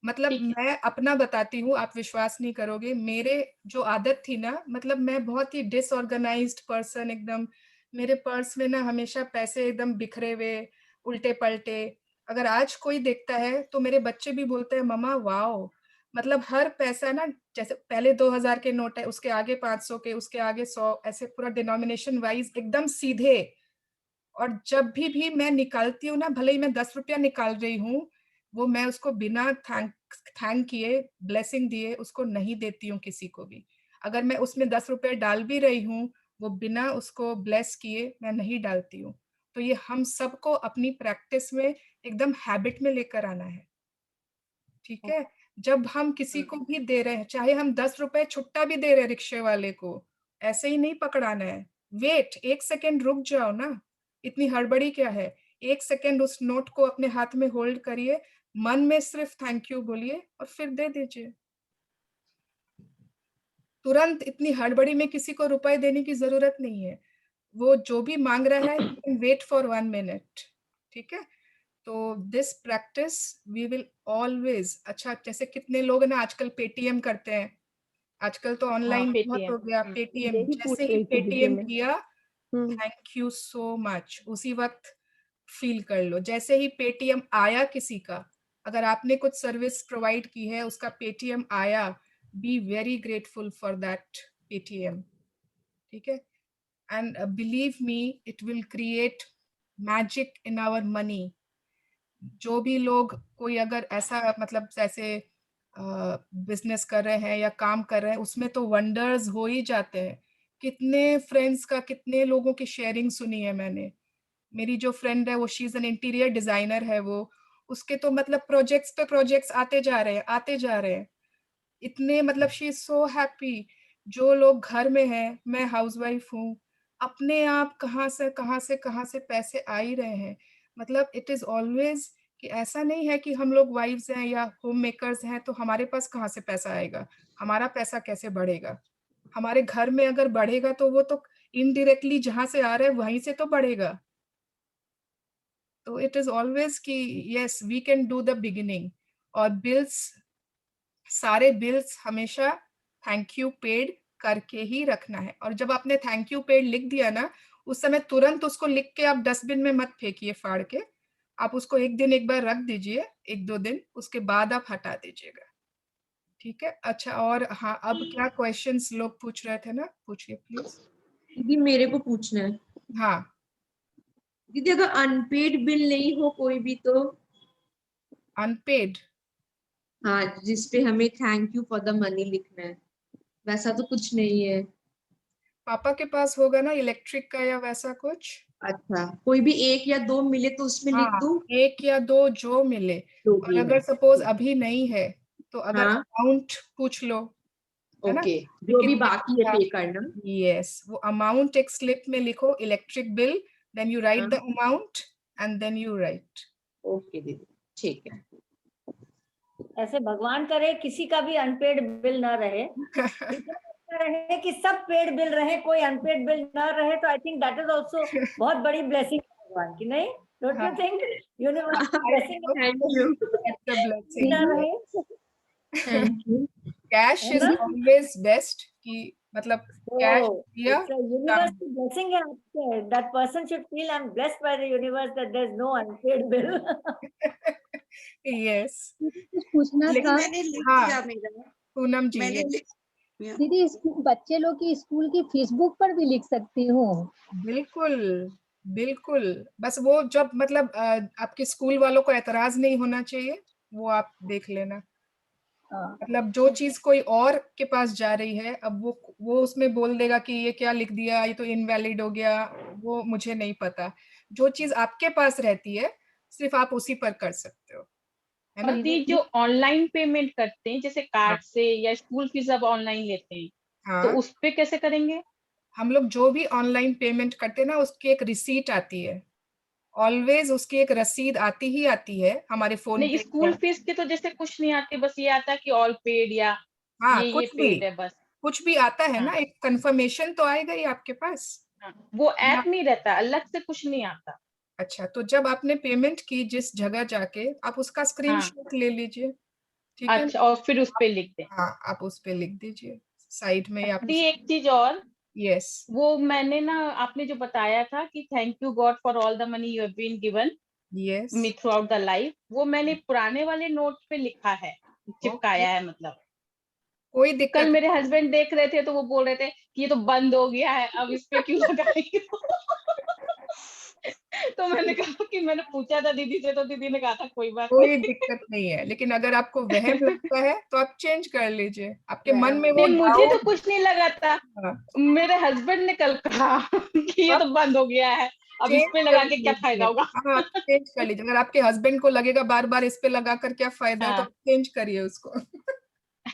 मतलब ठीक है। मैं अपना बताती हूँ, आप विश्वास नहीं करोगे, मेरे जो आदत थी ना, मतलब मैं बहुत ही डिसऑर्गेनाइज्ड पर्सन एकदम, मेरे पर्स में ना हमेशा पैसे एकदम बिखरे हुए, उल्टे पलटे। अगर आज कोई देखता है तो मेरे बच्चे भी बोलते हैं, मम्मा वाओ, मतलब हर पैसा ना, जैसे पहले 2000 के नोट है, उसके आगे 500 के, उसके आगे 100, ऐसे पूरा डिनोमिनेशन वाइज एकदम सीधे। और जब भी मैं निकालती हूँ ना, भले ही मैं 10 रुपया निकाल रही हूँ, वो मैं उसको बिना थैंक किए, ब्लेसिंग दिए उसको नहीं देती हूँ किसी को भी। अगर मैं उसमें 10 रुपए डाल भी रही हूँ, वो बिना उसको ब्लेस किए मैं नहीं डालती हूँ। तो ये हम सबको अपनी प्रैक्टिस में एकदम हैबिट में लेकर आना है, ठीक है। जब हम किसी को भी दे रहे हैं, चाहे हम 10 रुपए छुट्टा भी दे रहे हैं रिक्शे वाले को, ऐसे ही नहीं पकड़ाना है। वेट, 1 सेकेंड रुक जाओ ना, इतनी हड़बड़ी क्या है। 1 सेकेंड उस नोट को अपने हाथ में होल्ड करिए, मन में सिर्फ थैंक यू बोलिए और फिर दे दीजिए। तुरंत इतनी हड़बड़ी में किसी को रुपए देने की जरूरत नहीं है। वो जो भी मांग रहा है, वेट फॉर 1 मिनट, ठीक है। तो this practice we will always. अच्छा, जैसे कितने लोग ना आजकल पेटीएम करते हैं, आजकल तो ऑनलाइन बहुत हो गया। पेटीएम, यही जैसे पूछ ही रही थी दीदी पेटीएम मैं। किया, थैंक यू सो मच, उसी वक्त फील कर लो। जैसे ही पेटीएम आया किसी का, अगर आपने कुछ सर्विस प्रोवाइड की है, उसका पेटीएम आया, be very grateful for that Paytm, ठीक है। And believe me, it will create magic in our money. जो भी लोग, कोई अगर ऐसा मतलब जैसे बिजनेस कर रहे हैं या काम कर रहे हैं, उसमें तो वंडर्स हो ही जाते हैं। कितने फ्रेंड्स का, कितने लोगों की शेयरिंग सुनी है मैंने। मेरी जो फ्रेंड है, वो she is an interior designer है, वो उसके तो मतलब प्रोजेक्ट्स पे प्रोजेक्ट्स आते जा रहे हैं, आते जा रहे हैं। इतने मतलब शी इज सो हैप्पी। जो लोग घर में हैं, मैं हाउसवाइफ हूँ, अपने आप कहाँ से पैसे आ ही रहे हैं। मतलब इट इज ऑलवेज कि ऐसा नहीं है कि हम लोग वाइफ्स हैं या होम मेकर्स हैं तो हमारे पास कहाँ से पैसा आएगा, हमारा पैसा कैसे बढ़ेगा। हमारे घर में अगर बढ़ेगा तो वो तो इनडायरेक्टली जहां से आ रहा है वहीं से तो बढ़ेगा। तो इट इज ऑलवेज कि yes, we can do the beginning. और बिल्स, सारे बिल्स हमेशा थैंक यू पेड करके ही रखना है। और जब आपने थैंक यू पेड लिख दिया ना, उस समय तुरंत उसको लिख के आप डस्टबिन में मत फेंकिए फाड़ के। आप उसको एक बार रख दीजिए, 1-2 दिन, उसके बाद आप हटा दीजिएगा, ठीक है। अच्छा, और हाँ, अब क्या क्वेश्चंस लोग पूछ रहे थे ना, पूछिए प्लीज। दीदी मेरे को पूछना है। हाँ दीदी अगर अनपेड बिल नहीं हो कोई भी तो? अनपेड, हाँ, जिसपे हमें thank you for the money लिखना है, वैसा तो कुछ नहीं है। पापा के पास होगा ना इलेक्ट्रिक का या वैसा कुछ। अच्छा, कोई भी 1 या 2 मिले तो उसमें लिख हाँ, दूं? 1 या 2 जो मिले। जो और भी अगर है। सपोज अभी नहीं है तो अगर हाँ, अमाउंट पूछ लो, है ना, ओके, कि जो भी कितने बाकी है का। पे करना। यस, वो अमाउंट एक स्लिप में लिखो, electric bill, then you write the हाँ, amount and then you write. Okay दीदी, ठीक है। ऐसे भगवान करे किसी का भी अनपेड बिल ना रहे, रहे कि सब पेड बिल रहे, कोई अनपेड बिल ना रहे, तो I think that is also बहुत बड़ी ब्लेसिंग भगवान की, नहीं? Don't you think? Universe blessing thank you. The ना ब्लेसिंग। रहे, थैंक यू। कैश है इज ना? ऑलवेज बेस्ट, कि मतलब कैश So दिया it's a universe blessing है आपके. That person should feel I'm blessed by the universe that there's no unpaid bill. Yes. कुछ पूछना लेकिन था। मैंने लिख हाँ, दिया मेरा, पूनम जी, मैंने ये लिख दिया। दीदी बच्चे लोग की स्कूल की फेसबुक पर भी लिख सकती हूँ। बिल्कुल बिल्कुल। बस वो जब मतलब आपके स्कूल वालों को एतराज नहीं होना चाहिए, वो आप देख लेना। मतलब जो चीज कोई और के पास जा रही है, अब वो उसमें बोल देगा कि ये क्या लिख दिया, ये तो इनवैलिड हो गया, वो मुझे नहीं पता। जो चीज आपके पास रहती है, सिर्फ आप उसी पर कर सकते हो, है और ना। दी जो ऑनलाइन पेमेंट करते हैं, जैसे हाँ कार्ड से या स्कूल फीस अब ऑनलाइन लेते हैं, तो हाँ, उस पे कैसे करेंगे? हम लोग जो भी ऑनलाइन पेमेंट करते हैं ना, उसकी एक रिसीट आती है, ऑलवेज उसकी एक रसीद आती ही आती है हमारे फोन नहीं, पे स्कूल या। फीस के तो जैसे कुछ नहीं आते, बस ये आता है कि ऑल पेड या हाँ, ये पेड है बस। कुछ भी आता है ना, हाँ, एक कंफर्मेशन तो आएगा ही आपके पास। हाँ, वो हाँ, ऐप नहीं रहता, अलग से कुछ नहीं आता। अच्छा, तो जब आपने पेमेंट की जिस जगह जाके, आप उसका हाँ, स्क्रीनशॉट ले लीजिए, ठीक है अच्छा, ना। और फिर उस पे लिख दें। हाँ, आप उस पे लिख दीजिए साइड में आप दी एक चीज और, यस वो मैंने ना, आपने जो बताया था कि thank you God for all the money you have been given yes me throughout the life, वो मैंने पुराने वाले नोट पे लिखा है, चिपकाया है मतलब। कोई दिक्कत कल मेरे हस्बैंड देख रहे थे तो वो बोल रहे थे कि ये तो बंद हो गया है, अब इस पे क्यों लगाई हो? तो मैंने कहा कि मैंने पूछा था दीदी से, तो दीदी ने कहा था कोई बात कोई नहीं। दिक्कत नहीं है, लेकिन अगर आपको वहम लगता है तो आप चेंज कर लीजिए, आपके मन में वो नहीं, मुझे तो डाउट। कुछ नहीं लगा था, हाँ, मेरे हस्बैंड ने कल कहा कि ये आप तो बंद हो गया है, अब इस चेंज पे कर लगा के क्या फायदा लीजिए। होगा। हाँ, चेंज कर लीजिए। अगर आपके हस्बैंड को लगेगा बार बार इस पे लगा कर क्या फायदा है, तो हाँ। आप चेंज करिए उसको।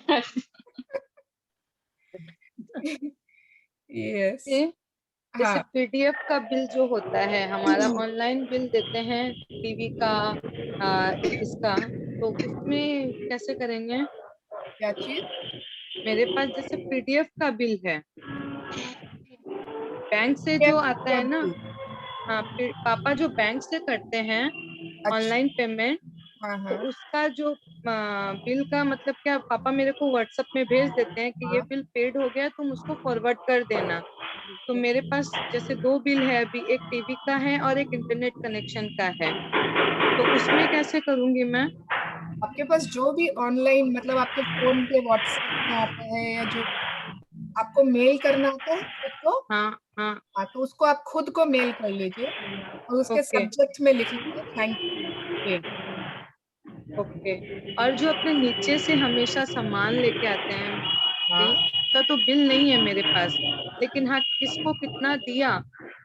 यस। ये जैसे हाँ, पीडीएफ का बिल जो होता है हमारा, ऑनलाइन बिल देते हैं टीवी का, इसका, तो उसमें कैसे करेंगे? क्या चीज? मेरे पास जैसे पीडीएफ का बिल है, बैंक से जो आता है ना, हाँ, पापा जो बैंक से करते हैं अच्छा। ऑनलाइन पेमेंट, हाँ तो हाँ उसका जो बिल का मतलब क्या, पापा मेरे को व्हाट्सएप में भेज देते हैं कि ये हाँ। बिल पेड हो गया, तुम उसको फॉरवर्ड कर देना। तो मेरे पास जैसे दो बिल है अभी, एक टीवी का है और एक इंटरनेट कनेक्शन का है, तो उसमें कैसे करूंगी मैं? आपके पास जो भी ऑनलाइन, मतलब आपके फोन पे व्हाट्सएप में आता है, या जो आपको मेल करना आता है खुद को, हाँ हाँ। हाँ, तो उसको आप खुद को मेल कर लीजिए और उसके ओके सब्जेक्ट में लिख लीजिए थैंक यू पेड। ओके। और जो अपने नीचे से हमेशा सामान लेके आते हैं, हाँ, उसका तो बिल नहीं है मेरे पास, लेकिन हाँ किसको कितना दिया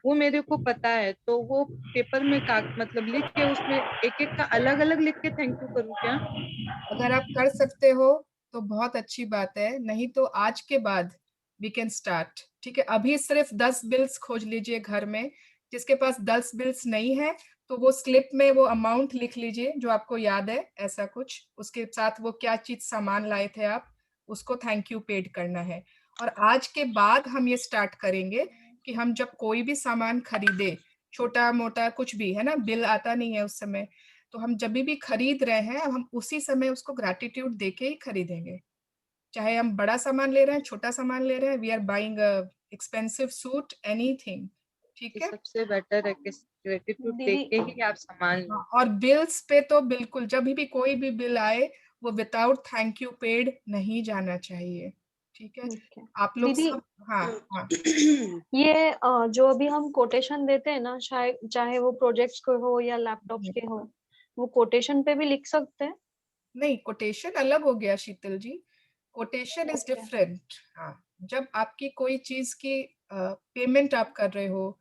वो मेरे को पता है, तो वो पेपर में का मतलब लिख के उसमें एक एक का अलग अलग लिख के थैंक यू करूँ क्या? अगर आप कर सकते हो तो बहुत अच्छी बात है, नहीं तो आज के बाद वी कैन स्टार्ट। ठीक है, अभी सिर्फ 10 बिल्स खोज लीजिए घर में। जिसके पास 10 बिल्स नहीं है तो वो स्लिप में वो अमाउंट लिख लीजिए जो आपको याद है, ऐसा कुछ, उसके साथ वो क्या चीज सामान लाए थे आप, उसको थैंक यू पेड करना है। और आज के बाद हम ये स्टार्ट करेंगे कि हम जब कोई भी सामान खरीदे, छोटा मोटा कुछ भी है ना, बिल आता नहीं है उस समय, तो हम जब भी खरीद रहे हैं हम उसी समय उसको ग्रैटिट्यूड देके ही खरीदेंगे। चाहे हम बड़ा सामान ले रहे हैं, छोटा सामान ले रहे हैं, we are buying expensive suit, anything. ठीक ये है। सबसे बेटर है कि ग्रेटिट्यूड दे दीदी के ही आप सामान लो। हाँ, और बिल्स पे तो बिल्कुल जब भी कोई भी बिल आए वो विदाउट थैंक यू पेड नहीं जाना चाहिए। ठीक है, Okay. आप लोग दीदी, सब। हाँ हाँ। ये जो अभी हम कोटेशन देते हैं ना, चाहे वो प्रोजेक्ट्स के हो या लैपटॉप्स के हो, वो कोटेशन पे भी लिख सकते हैं? नहीं, कोटेशन अलग हो गया शीतल जी, कोटेशन इज Okay. डिफरेंट। हाँ, जब आपकी कोई चीज की पेमेंट आप कर रहे हो,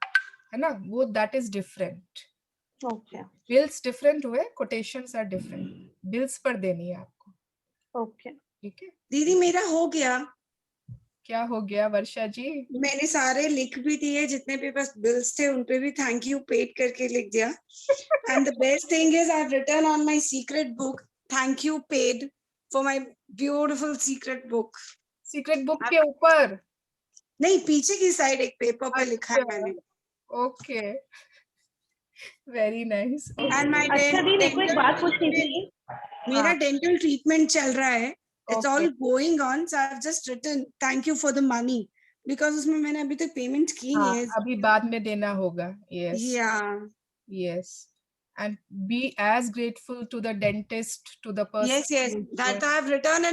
है ना, वो that is different. Okay. Bills different हुए, कोटेशंस आर डिफरेंट, बिल्स पर देनी है आपको। Okay. ठीक है। दीदी मेरा हो गया। क्या हो गया वर्षा जी? मैंने सारे लिख भी दिए, जितने भी बस बिल्स थे उन पे भी थैंक यू पेड करके लिख दिया। And the best thing is I have written on my secret book thank you paid for my beautiful secret book. Secret book के ऊपर नहीं, पीछे की साइड एक पेपर पे लिखा है मैंने। Okay, very nice. And my अच्छा दी, मेरे को एक बात पूछनी थी। मेरा डेंटल ट्रीटमेंट चल रहा है, it's Okay. All going on, so I have just written thank you for the money because उसमें मैंने अभी तक पेमेंट की नहीं है। अभी बाद में देना होगा। Yes yes, and be as grateful to the dentist, to the person Yes, who's that I have written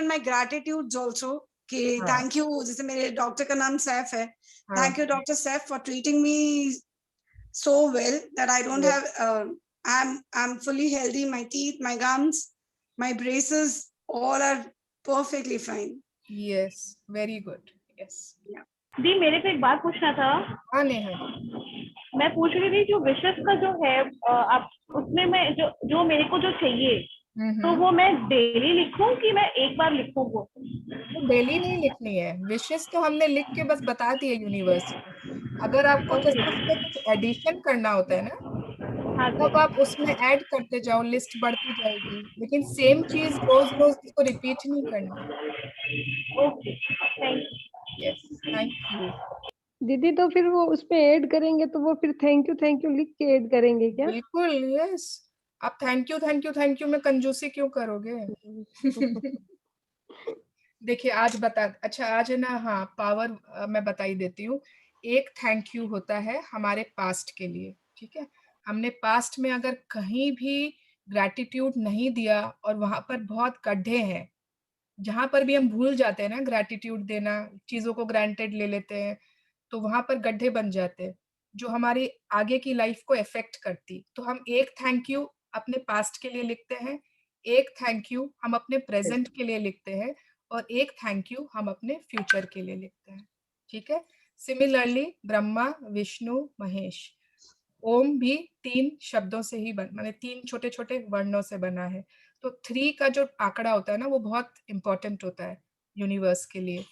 in my gratitudes also कि thank you, जैसे मेरे डॉक्टर का नाम सैफ है, thank you doctor Saif for treating me so well that I don't have I'm fully healthy, my teeth, my gums, my braces all are perfectly fine. Yes, very good. Yes. दी, मेरे को एक बात पूछना था। हाँ नेहा, मैं पूछ रही थी जो विशेष का जो है, आप उसमें मैं जो मेरे को जो चाहिए, तो वो मैं डेली लिखूं कि मैं एक बार लिखूं वो? तो डेली नहीं लिखनी है, विशेष तो हमने लिख के बस बता दिए यूनिवर्स को। अगर आपको जैसे उसमें कुछ एडिशन करना होता है ना, तब आप उसमें ऐड करते जाओ, लिस्ट बढ़ती जाएगी, लेकिन सेम चीज रोज रोज इसको रिपीट नहीं करना है। Okay, thank you. Yes, thank you. दीदी तो फिर वो उसमें ऐड करेंगे तो वो फिर थैंक यू लिख के ऐड करेंगे क्या? बिल्कुल, यस। आप थैंक यू में कंजूसी क्यों करोगे? देखिए आज अच्छा आज है ना, हाँ, पावर मैं बता ही देती हूँ। एक थैंक यू होता है हमारे पास्ट के लिए। ठीक है, हमने पास्ट में अगर कहीं भी ग्रैटिट्यूड नहीं दिया और वहां पर बहुत गड्ढे हैं, जहां पर भी हम भूल जाते हैं ना ग्रैटिट्यूड देना, चीजों को ग्रांटेड ले लेते हैं, तो वहां पर गड्ढे बन जाते हैं जो हमारी आगे की लाइफ को इफेक्ट करती। तो हम एक थैंक यू अपने पास्ट के लिए लिखते हैं, एक थैंक यू हम अपने प्रेजेंट के लिए लिखते हैं, और एक थैंक यू हम अपने फ्यूचर के लिए लिखते हैं। ठीक है। सिमिलरली ब्रह्मा, विष्णु, महेश, ओम भी 3 शब्दों से ही माने 3 छोटे छोटे वर्णों से बना है। तो 3 का जो आंकड़ा होता है ना, वो बहुत इंपॉर्टेंट होता है यूनिवर्स के लिए।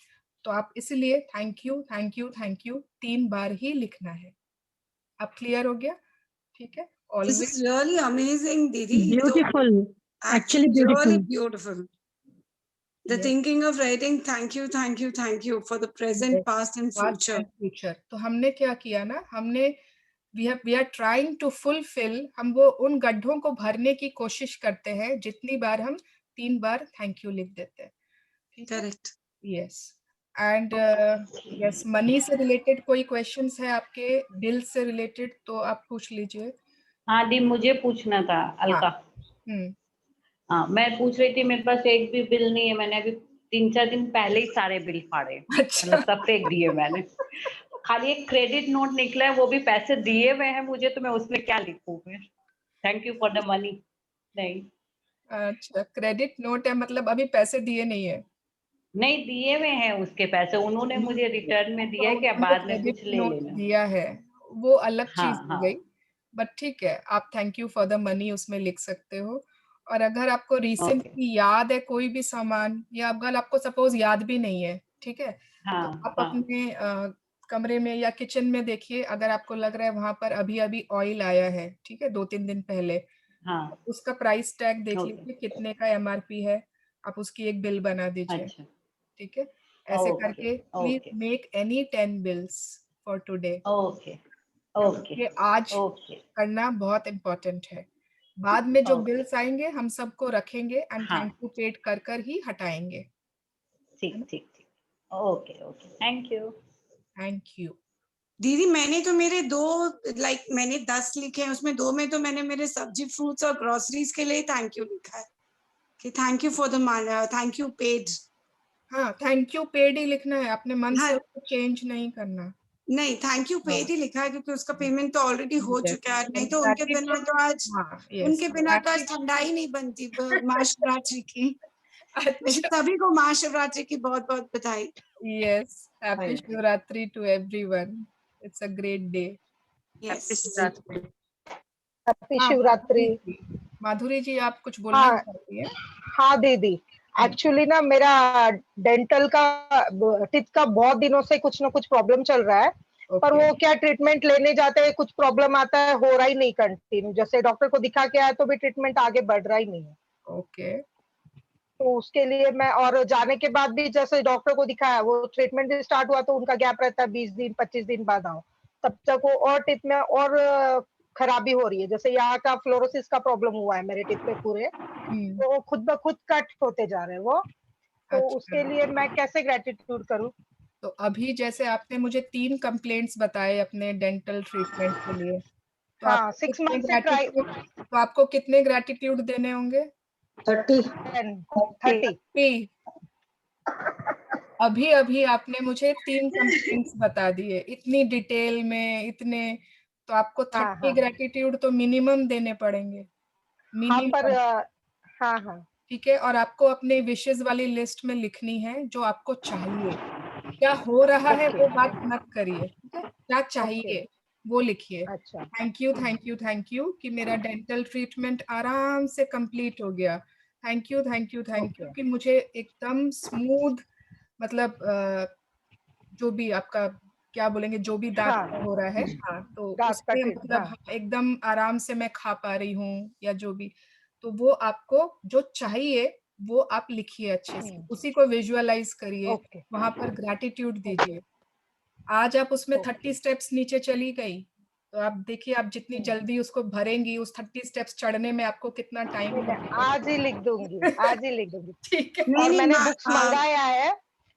तो आप इसलिए thank you thank you thank you 3 बार ही लिखना है। अब क्लियर हो गया? ठीक है। This is really amazing, Didi. Beautiful. Actually really beautiful. beautiful. The Yes. thinking of writing thank you, thank you, thank you for the present, Yes. past and Past future. and future. तो हमने क्या किया ना, हमने we are trying to fulfill, हम वो उन गड्ढों को भरने की कोशिश करते हैं जितनी बार हम 3 बार थैंक यू लिख देते हैं। ठीक है? Correct. Yes. And yes, money से रिलेटेड कोई क्वेश्चंस है आपके, बिल से रिलेटेड, तो आप पूछ लीजिए। हाँ दी, मुझे पूछना था अलका। हाँ, मैं पूछ रही थी, मेरे पास एक भी बिल नहीं है, मैंने अभी 3-4 दिन पहले ही सारे बिल फाड़े। अच्छा। मतलब सब फेंक दिए मैंने। खाली एक क्रेडिट नोट निकला है, वो भी पैसे दिए हुए हैं मुझे, तो मैं उसमें क्या लिखूं फिर? Thank you for the money. नहीं। अच्छा, क्रेडिट नोट है, मतलब अभी पैसे दिए नहीं है? नहीं, दिए हुए हैं उसके पैसे, उन्होंने मुझे रिटर्न में दिया है कि आप बाद में कुछ ले लेना। दिया है, वो अलग हाँ, चीज हो हाँ। गई। बट ठीक है, आप thank you for the money उसमें लिख सकते हो। और अगर आपको रिसेंटली याद है कोई भी सामान, या अगर आपको सपोज याद भी नहीं है, ठीक है, हाँ, तो आप हाँ। अपने कमरे में या किचन में देखिए, अगर आपको लग रहा है वहां पर अभी अभी ऑयल आया है, ठीक है, 2-3 दिन पहले, हाँ। उसका प्राइस टैग देख ओके। लीजिए कितने का एमआरपी है, आप उसकी एक बिल बना दीजिए। अच्छा। ठीक है, ऐसे ओके, करके please okay. Make any 10 bills for today. Okay, okay, ये आज ओके। करना बहुत इम्पोर्टेंट है। बाद में जो ओके। बिल्स आएंगे हम सबको रखेंगे एंड हाँ। थैंक यू पेड कर कर ही हटाएंगे। ठीक, ठीक, ठीक। Okay, okay, thank you. Thank you. दीदी मैंने तो मेरे 2 मैंने 10 लिखे हैं, उसमें 2 में तो मैंने मेरे सब्जी, फ्रूट्स और ग्रोसरीज के लिए थैंक यू लिखा है कि thank you for the thank you paid. हाँ, थैंक यू पेड ही लिखना है, अपने मन हाँ। से उसको चेंज नहीं करना। नहीं, थैंक यू पेड ही लिखा है क्योंकि उसका पेमेंट तो ऑलरेडी हो चुका है। नहीं तो उनके बिना तो आज उनके बिना तो आज ठंडाई नहीं बनती महाशिवरात्रि की। सभी को महाशिवरात्रि की बहुत बहुत बधाई। Yes, happy Shivratri to everyone. It's a great day. Yes. Happy Shivratri. Madhuri ji, आप कुछ बोलना हाँ, चाहती हैं? हाँ दीदी, एक्चुअली ना मेरा डेंटल का टीथ का बहुत दिनों से कुछ ना कुछ प्रॉब्लम चल रहा है। पर वो क्या ट्रीटमेंट लेने जाते हैं, कुछ प्रॉब्लम आता है, हो रहा ही नहीं कंटिन्यू। जैसे डॉक्टर को दिखा के आया तो भी ट्रीटमेंट आगे बढ़ रहा ही नहीं है। ओके। तो उसके लिए मैं, और जाने के बाद भी जैसे डॉक्टर को दिखाया, वो ट्रीटमेंट भी स्टार्ट हुआ तो उनका गैप रहता है 20 दिन 25 दिन बाद आओ, तब तक वो और टीथ में और खराबी हो रही है। जैसे यहाँ का फ्लोरोसिस का प्रॉब्लम हुआ है मेरे टीथ पे पूरे, तो वो खुद ब खुद कट होते जा रहे हैं वो। तो उसके लिए मैं कैसे ग्रेटिट्यूड करूं? तो अभी जैसे आपने मुझे 3 कंप्लेंट्स बताए अपने डेंटल ट्रीटमेंट के लिए, तो हाँ, 6 मंथ से ट्राई। तो आपको कितने ग्रेटिट्यूड देने होंगे? 30। अभी अभी आपने मुझे 3 कंप्लेंट्स बता दिए इतनी डिटेल में, इतने, तो आपको 30 ग्रेटिट्यूड तो मिनिमम देने पड़ेंगे। हाँ, पर हाँ हाँ ठीक है। और आपको अपने विशेस वाली लिस्ट में लिखनी है जो आपको चाहिए। क्या हो रहा है वो बात मत करिए, ठीक है, क्या चाहिए वो लिखिए। अच्छा। Thank you thank you thank you कि मेरा डेंटल ट्रीटमेंट आराम से कंप्लीट हो गया। Thank you thank you thank you कि मुझे एकदम स्मूथ, मतलब जो भी आपका क्या बोलेंगे, जो भी दांत हो रहा है, हाँ, तो उसमें मतलब एकदम आराम से मैं खा पा रही हूँ, या जो भी, तो वो आपको जो चाहिए वो आप लिखिए अच्छे से, उसी को विजुअलाइज करिए, वहां पर ग्रैटिट्यूड दीजिए। आज आप उसमें 30 स्टेप्स नीचे चली गई, तो आप देखिए आप जितनी जल्दी उसको भरेंगी, उस 30 स्टेप्स चढ़ने में आपको कितना टाइम लगेगा। आज ही लिख दूंगी, आज ही लिख दूंगी। ठीक है। और मैंने बुक्स मंगाया है,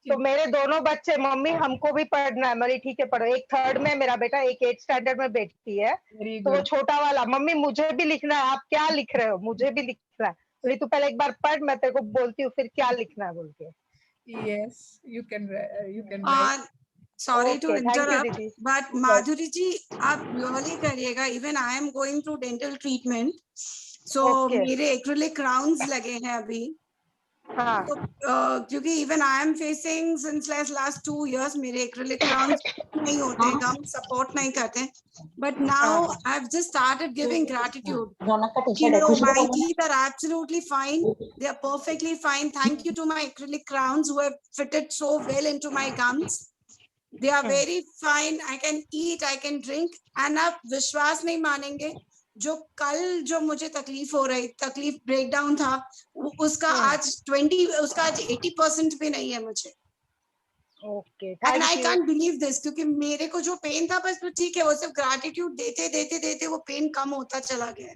तो मेरे दोनों बच्चे, मम्मी हमको भी पढ़ना है, मेरी ठीक है पढ़ो। एक 3rd में मेरा बेटा, एक 8th स्टैंडर्ड में बेटी है। तो वो छोटा वाला, मम्मी मुझे भी लिखना है। आप क्या लिख रहे हो? मुझे भी लिखना है। बोली तू पहले एक बार पढ़, मैं तेरे को बोलती हूँ फिर क्या लिखना है बोल के। Yes, you can write. Sorry to Okay, thank you, interrupt, दीदी। but माधुरी जी आप really करिएगा। Even I am going through dental treatment, so Okay. मेरे acrylic crowns लगे हैं अभी। हाँ। तो क्योंकि even I am facing since last 2 years मेरे acrylic crowns नहीं होते, गम सपोर्ट नहीं करते। But now I've just started giving gratitude. You know, my teeth are absolutely fine. They are perfectly fine. Thank you to my acrylic crowns who have fitted so well into my gums. They are very fine. I can eat, I can drink. And आप विश्वास नहीं मानेंगे, जो कल जो मुझे तकलीफ breakdown था, उसका आज 80% भी नहीं है मुझे। Okay, And thank I you. can't believe this, क्योंकि मेरे को जो पेन था बस वो ठीक है, वो सिर्फ ग्रैटिट्यूड देते देते देते वो पेन कम होता चला गया।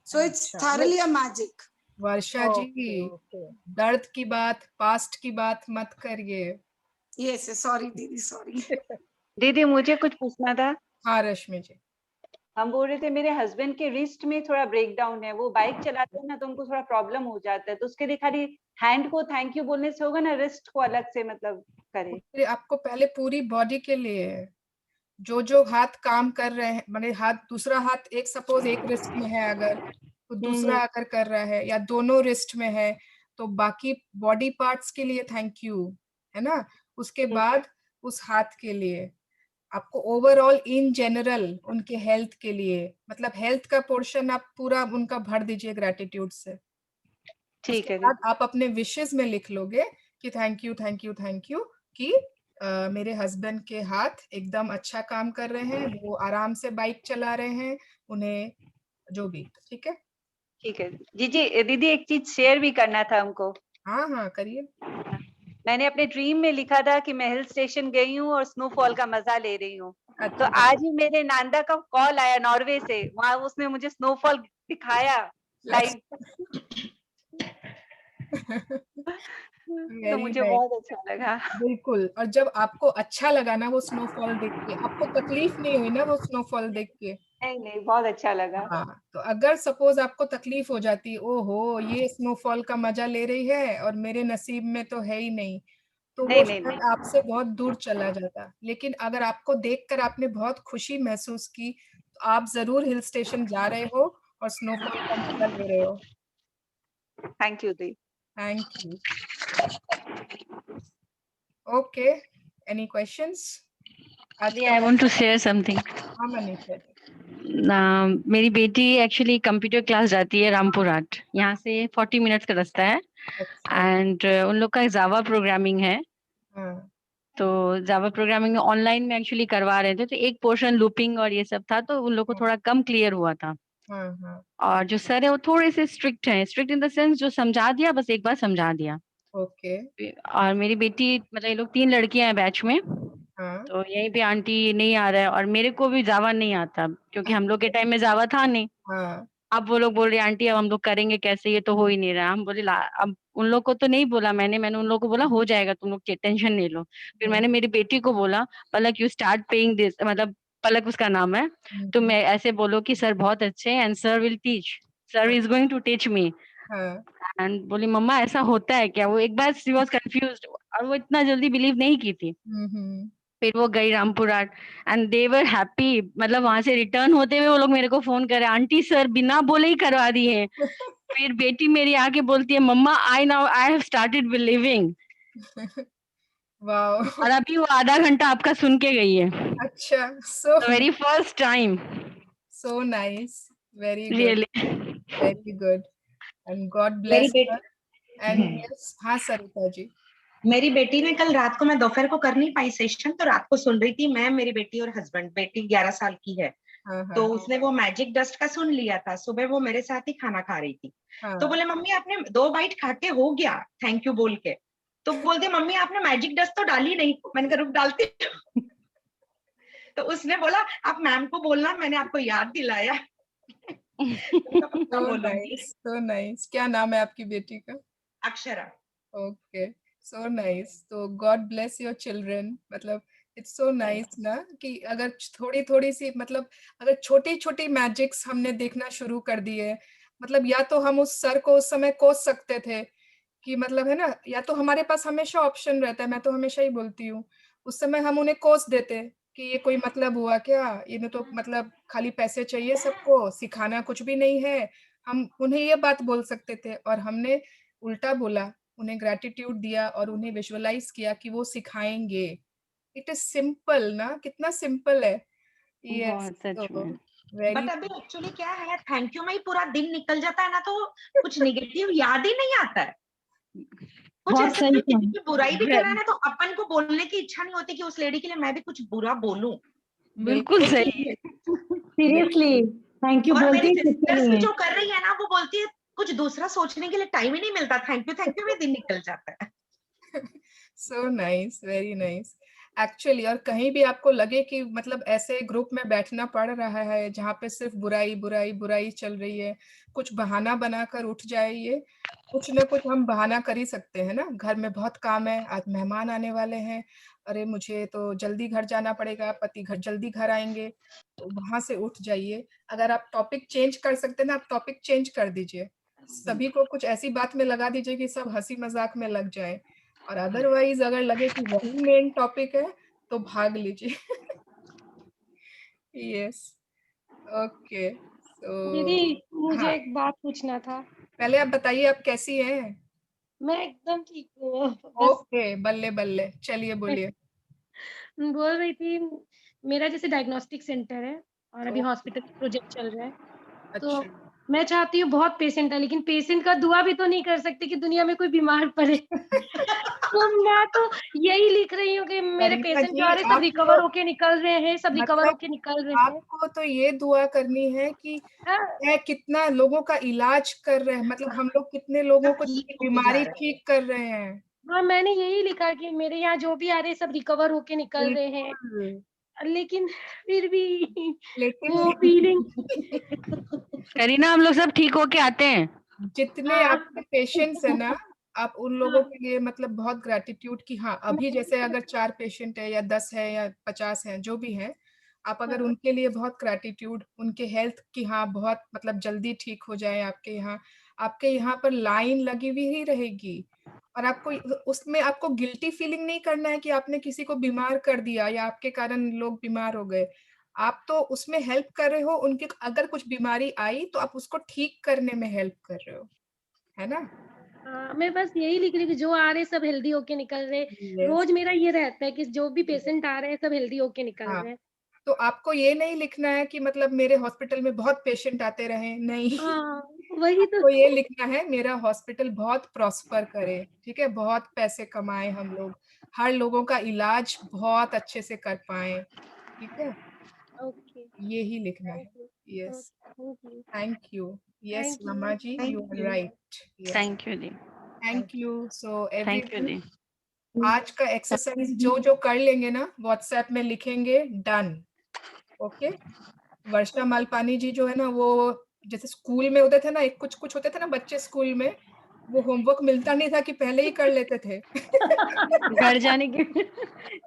So it's thoroughly a magic. वर्षा जी, दर्द की बात, पास्ट की बात मत करिए। Yes, sorry दीदी, sorry. दीदी मुझे कुछ पूछना था। हाँ रश्मि जी। हम बोल रहे थे मेरे हस्बैंड के रिस्ट में थोड़ा ब्रेकडाउन है, वो बाइक चलाते हैं ना तो उनको थोड़ा प्रॉब्लम हो जाता है, तो उसके लिए खाली हैंड को थैंक यू बोलने से होगा ना, रिस्ट को अलग से मतलब करे? आपको पहले पूरी बॉडी के लिए जो हाथ काम कर रहे हैं, माने हाथ, दूसरा हाथ एक सपोज एक रिस्ट में है अगर, तो दूसरा अगर कर रहा है, या दोनों रिस्ट में है, तो बाकी बॉडी पार्ट्स के लिए थैंक यू, है ना। उसके बाद उस हाथ के लिए आपको ओवरऑल इन जनरल उनके हेल्थ के लिए, मतलब हेल्थ का पोर्शन आप पूरा उनका भर दीजिए ग्रैटिट्यूड से। ठीक है। बाद आप अपने विशेस में लिख लोगे कि thank you thank you thank you कि मेरे हस्बैंड के हाथ एकदम अच्छा काम कर रहे हैं, वो आराम से बाइक चला रहे हैं, उन्हें जो भी। ठीक है, ठीक है जी। दीदी एक चीज शेयर भी करना था हमको। हाँ हाँ करिए। मैंने अपने ड्रीम में लिखा था कि मैं हिल स्टेशन गई हूँ और स्नोफॉल का मजा ले रही हूँ। तो आज ही मेरे नांदा का कॉल आया नॉर्वे से, वहां उसने मुझे स्नोफॉल दिखाया लाइव। तो मुझे बहुत अच्छा लगा। बिल्कुल, और जब आपको अच्छा लगा ना वो स्नोफॉल देख के, आपको तकलीफ नहीं हुई ना वो स्नोफॉल देख के? नहीं, बहुत अच्छा लगा। हाँ, तो अगर सपोज आपको तकलीफ हो जाती, ओहो ये स्नोफॉल का मजा ले रही है और मेरे नसीब में तो है ही नहीं, तो वो शायद आपसे बहुत दूर चला जाता। लेकिन अगर आपको देखकर आपने बहुत खुशी महसूस की, तो आप जरूर हिल स्टेशन जा रहे हो और स्नोफॉल का मजा ले रहे हो। थैंक यू दी। Thank you. Okay, any questions? I want to share something. हाँ मनीषा। मेरी बेटी एक्चुअली कंप्यूटर क्लास जाती है रामपुरहाट, यहाँ से 40 मिनट्स का रास्ता है। एंड उन लोग का जावा प्रोग्रामिंग है। तो जावा प्रोग्रामिंग ऑनलाइन में एक्चुअली करवा रहे थे, तो एक पोर्शन लूपिंग और ये सब था, तो उन लोग को थोड़ा कम क्लियर हुआ था। और जो सर है वो थोड़े से स्ट्रिक्ट हैं, स्ट्रिक्ट इन द सेंस जो समझा दिया बस एक बार समझा दिया। ओके। और मेरी बेटी, मतलब ये लोग 3 लड़कियां हैं बैच में, तो यहीं पे आंटी नहीं आ रहा है, और मेरे को भी जावा नहीं आता क्योंकि हम लोग के टाइम में जावा था नहीं। अब वो लोग बोल रहे आंटी अब हम लोग करेंगे कैसे, ये तो हो ही नहीं रहा। हम बोले अब उन लोग को तो नहीं बोला मैंने उन लोग को बोला हो जाएगा, तुम लोग टेंशन नहीं लो। फिर मैंने मेरी बेटी को बोला पलक यू स्टार्ट पेइंग दिस, मतलब पलक उसका नाम है, तो मैं ऐसे बोलो कि सर बहुत अच्छे and sir will teach, sir is going to teach me. And बोली मम्मा ऐसा होता है क्या? वो एक बार शी वाज कंफ्यूज्ड और वो इतना जल्दी बिलीव नहीं की थी। फिर वो गई Rampurhat and they were happy, मतलब वहां से रिटर्न होते हुए वो लोग मेरे को फोन करे आंटी सर बिना बोले ही करवा दिए। फिर बेटी मेरी आके बोलती है मम्मा I have started believing. Wow. और अभी वो आधा घंटा आपका सुन के गई है। अच्छा, so very first time. So nice, very good, really very good, and God bless her. And yes, हाँ सरिता जी। मेरी बेटी ने कल रात को, मैं दोपहर को कर नहीं पाई सेशन, तो रात को सुन रही थी मैं, मेरी बेटी और हस्बैंड। बेटी 11 साल की है, तो उसने वो मैजिक डस्ट का सुन लिया था। सुबह वो मेरे साथ ही खाना खा रही थी, तो बोले मम्मी आपने 2 बाइट खा के हो गया थैंक यू बोल के, तो बोलते मम्मी आपने मैजिक डस्ट तो डाली नहीं। मैंने कहा रुक डालती तो उसने बोला आप मैम को बोलना मैंने आपको याद दिलाया। So nice, so nice। क्या नाम है आपकी बेटी का? अक्षरा। Okay, so nice. तो God bless your children. मतलब it's so nice ना कि अगर थोड़ी थोड़ी सी मतलब अगर छोटी छोटी मैजिक्स हमने देखना शुरू कर दिए, मतलब या तो हम उस सर को उस समय कोस सकते थे कि मतलब है ना, या तो हमारे पास हमेशा ऑप्शन रहता है, मैं तो हमेशा ही बोलती हूँ, उस समय हम उन्हें कोस देते कि ये कोई मतलब हुआ क्या, इन्हें तो मतलब खाली पैसे चाहिए सबको, सिखाना कुछ भी नहीं है। हम उन्हें ये बात बोल सकते थे, और हमने उल्टा बोला, उन्हें ग्रेटिट्यूड दिया और उन्हें विजुअलाइज किया कि वो सिखाएंगे। इट इज सिंपल ना, कितना सिंपल है। यस, बहुत सच तो में। वेरी बट अभी एक्चुअली क्या है, थैंक यू में ही पूरा दिन निकल जाता है ना, तो कुछ नेगेटिव याद ही नहीं आता है। कुछ बहुत ऐसे सही किसी कहा। की बुराई भी कर रहा है ना, तो अपन को बोलने की इच्छा नहीं होती कि उस लेडी के लिए मैं भी कुछ बुरा बोलूं। बिल्कुल सही है। सीरियसली थैंक यू और बोलती मेरी ही कुछ सिस्टर्स नहीं भी है। जो कर रही है ना, वो बोलती है कुछ दूसरा सोचने के लिए टाइम ही नहीं मिलता, थैंक यू में दिन निकल जाता है। So nice, very nice. Actually, और कहीं भी आपको लगे कि मतलब ऐसे ग्रुप में बैठना पड़ रहा है जहाँ पे सिर्फ बुराई बुराई बुराई चल रही है, कुछ बहाना बनाकर उठ जाइए। कुछ ना कुछ हम बहाना कर ही सकते हैं ना, घर में बहुत काम है, आज मेहमान आने वाले हैं, अरे मुझे तो जल्दी घर जाना पड़ेगा, पति घर जल्दी घर आएंगे, तो वहां से उठ जाइए। अगर आप टॉपिक चेंज कर सकते हैं ना, आप टॉपिक चेंज कर दीजिए, सभी को कुछ ऐसी बात में लगा दीजिए कि सब हंसी मजाक में लग जाए, और अदरवाइज अगर लगे कि वही मेन टॉपिक है तो भाग लीजिए। Yes, okay. दीदी मुझे हाँ, एक बात पूछना था। पहले आप बताइए आप कैसी हैं? मैं एकदम ठीक हूँ, बस ओके, बल्ले बल्ले, चलिए बोलिए। बोल रही थी, मेरा जैसे डायग्नोस्टिक सेंटर है और अभी हॉस्पिटल प्रोजेक्ट चल रहा है, तो अच्छा। मैं चाहती हूँ, बहुत पेशेंट है, लेकिन पेशेंट का दुआ भी तो नहीं कर सकती कि दुनिया में कोई बीमार पड़े। तो मैं तो यही लिख रही हूँ कि मेरे गरिमा पेशेंट जो जी, आ रहे हैं सब आपको रिकवर होके निकल रहे हैं, सब रिकवर मतलब होके निकल रहे हैं। आपको तो ये दुआ करनी है कि मैं कितना लोगों का इलाज कर रहे हैं, मतलब हम लोग कितने लोगों को बीमारी ठीक कर रहे हैं। हाँ, मैंने यही लिखा कि मेरे यहाँ जो भी आ रहे हैं सब रिकवर होके निकल रहे हैं, बिल्कुल। लेकिन फिर भी लेकिन वो फीलिंग करीना, हम लोग सब ठीक होके आते हैं। जितने आपके पेशेंट्स है ना, आप उन लोगों के लिए मतलब बहुत ग्रेटिट्यूड की, हाँ अभी जैसे अगर 4 पेशेंट है या 10 है या 50 है जो भी है, आप अगर उनके लिए बहुत ग्रेटिट्यूड, उनके हेल्थ की, हाँ बहुत मतलब जल्दी ठीक हो जाए, आपके यहाँ पर लाइन लगी हुई ही रहेगी, और आपको उसमें आपको गिल्टी फीलिंग नहीं करना है कि आपने किसी को बीमार कर दिया या आपके कारण लोग बीमार हो गए। आप तो उसमें हेल्प कर रहे हो, उनके अगर कुछ बीमारी आई तो आप उसको ठीक करने में हेल्प कर रहे हो, है ना? मैं बस यही लिख रही कि जो आ रहे हैं सब हेल्दी होके निकल रहे। रोज मेरा ये रहता है कि जो भी पेशेंट आ रहे हैं सब हेल्दी होके निकल हाँ, रहे हैं। तो आपको ये नहीं लिखना है कि मतलब मेरे हॉस्पिटल में बहुत पेशेंट आते रहे, नहीं। वही तो। आपको ये लिखना है मेरा हॉस्पिटल बहुत प्रॉस्पर करे, ठीक है, बहुत पैसे कमाए हम लोग, हर लोगों का इलाज बहुत अच्छे से कर पाए, ठीक है, ओके, यही लिखना है। Yes, thank you. Yes thank you, Rama ji, you are right. Thank you दी। Thank you. So thank you दी। आज का एक्सरसाइज जो जो कर लेंगे ना, व्हाट्सएप में लिखेंगे डन। ओके, वर्षा मालपानी जी जो है ना, वो जैसे स्कूल में होते थे ना, एक कुछ कुछ होते थे ना बच्चे स्कूल में, वो होमवर्क मिलता नहीं था कि पहले ही कर लेते थे। घर जाने के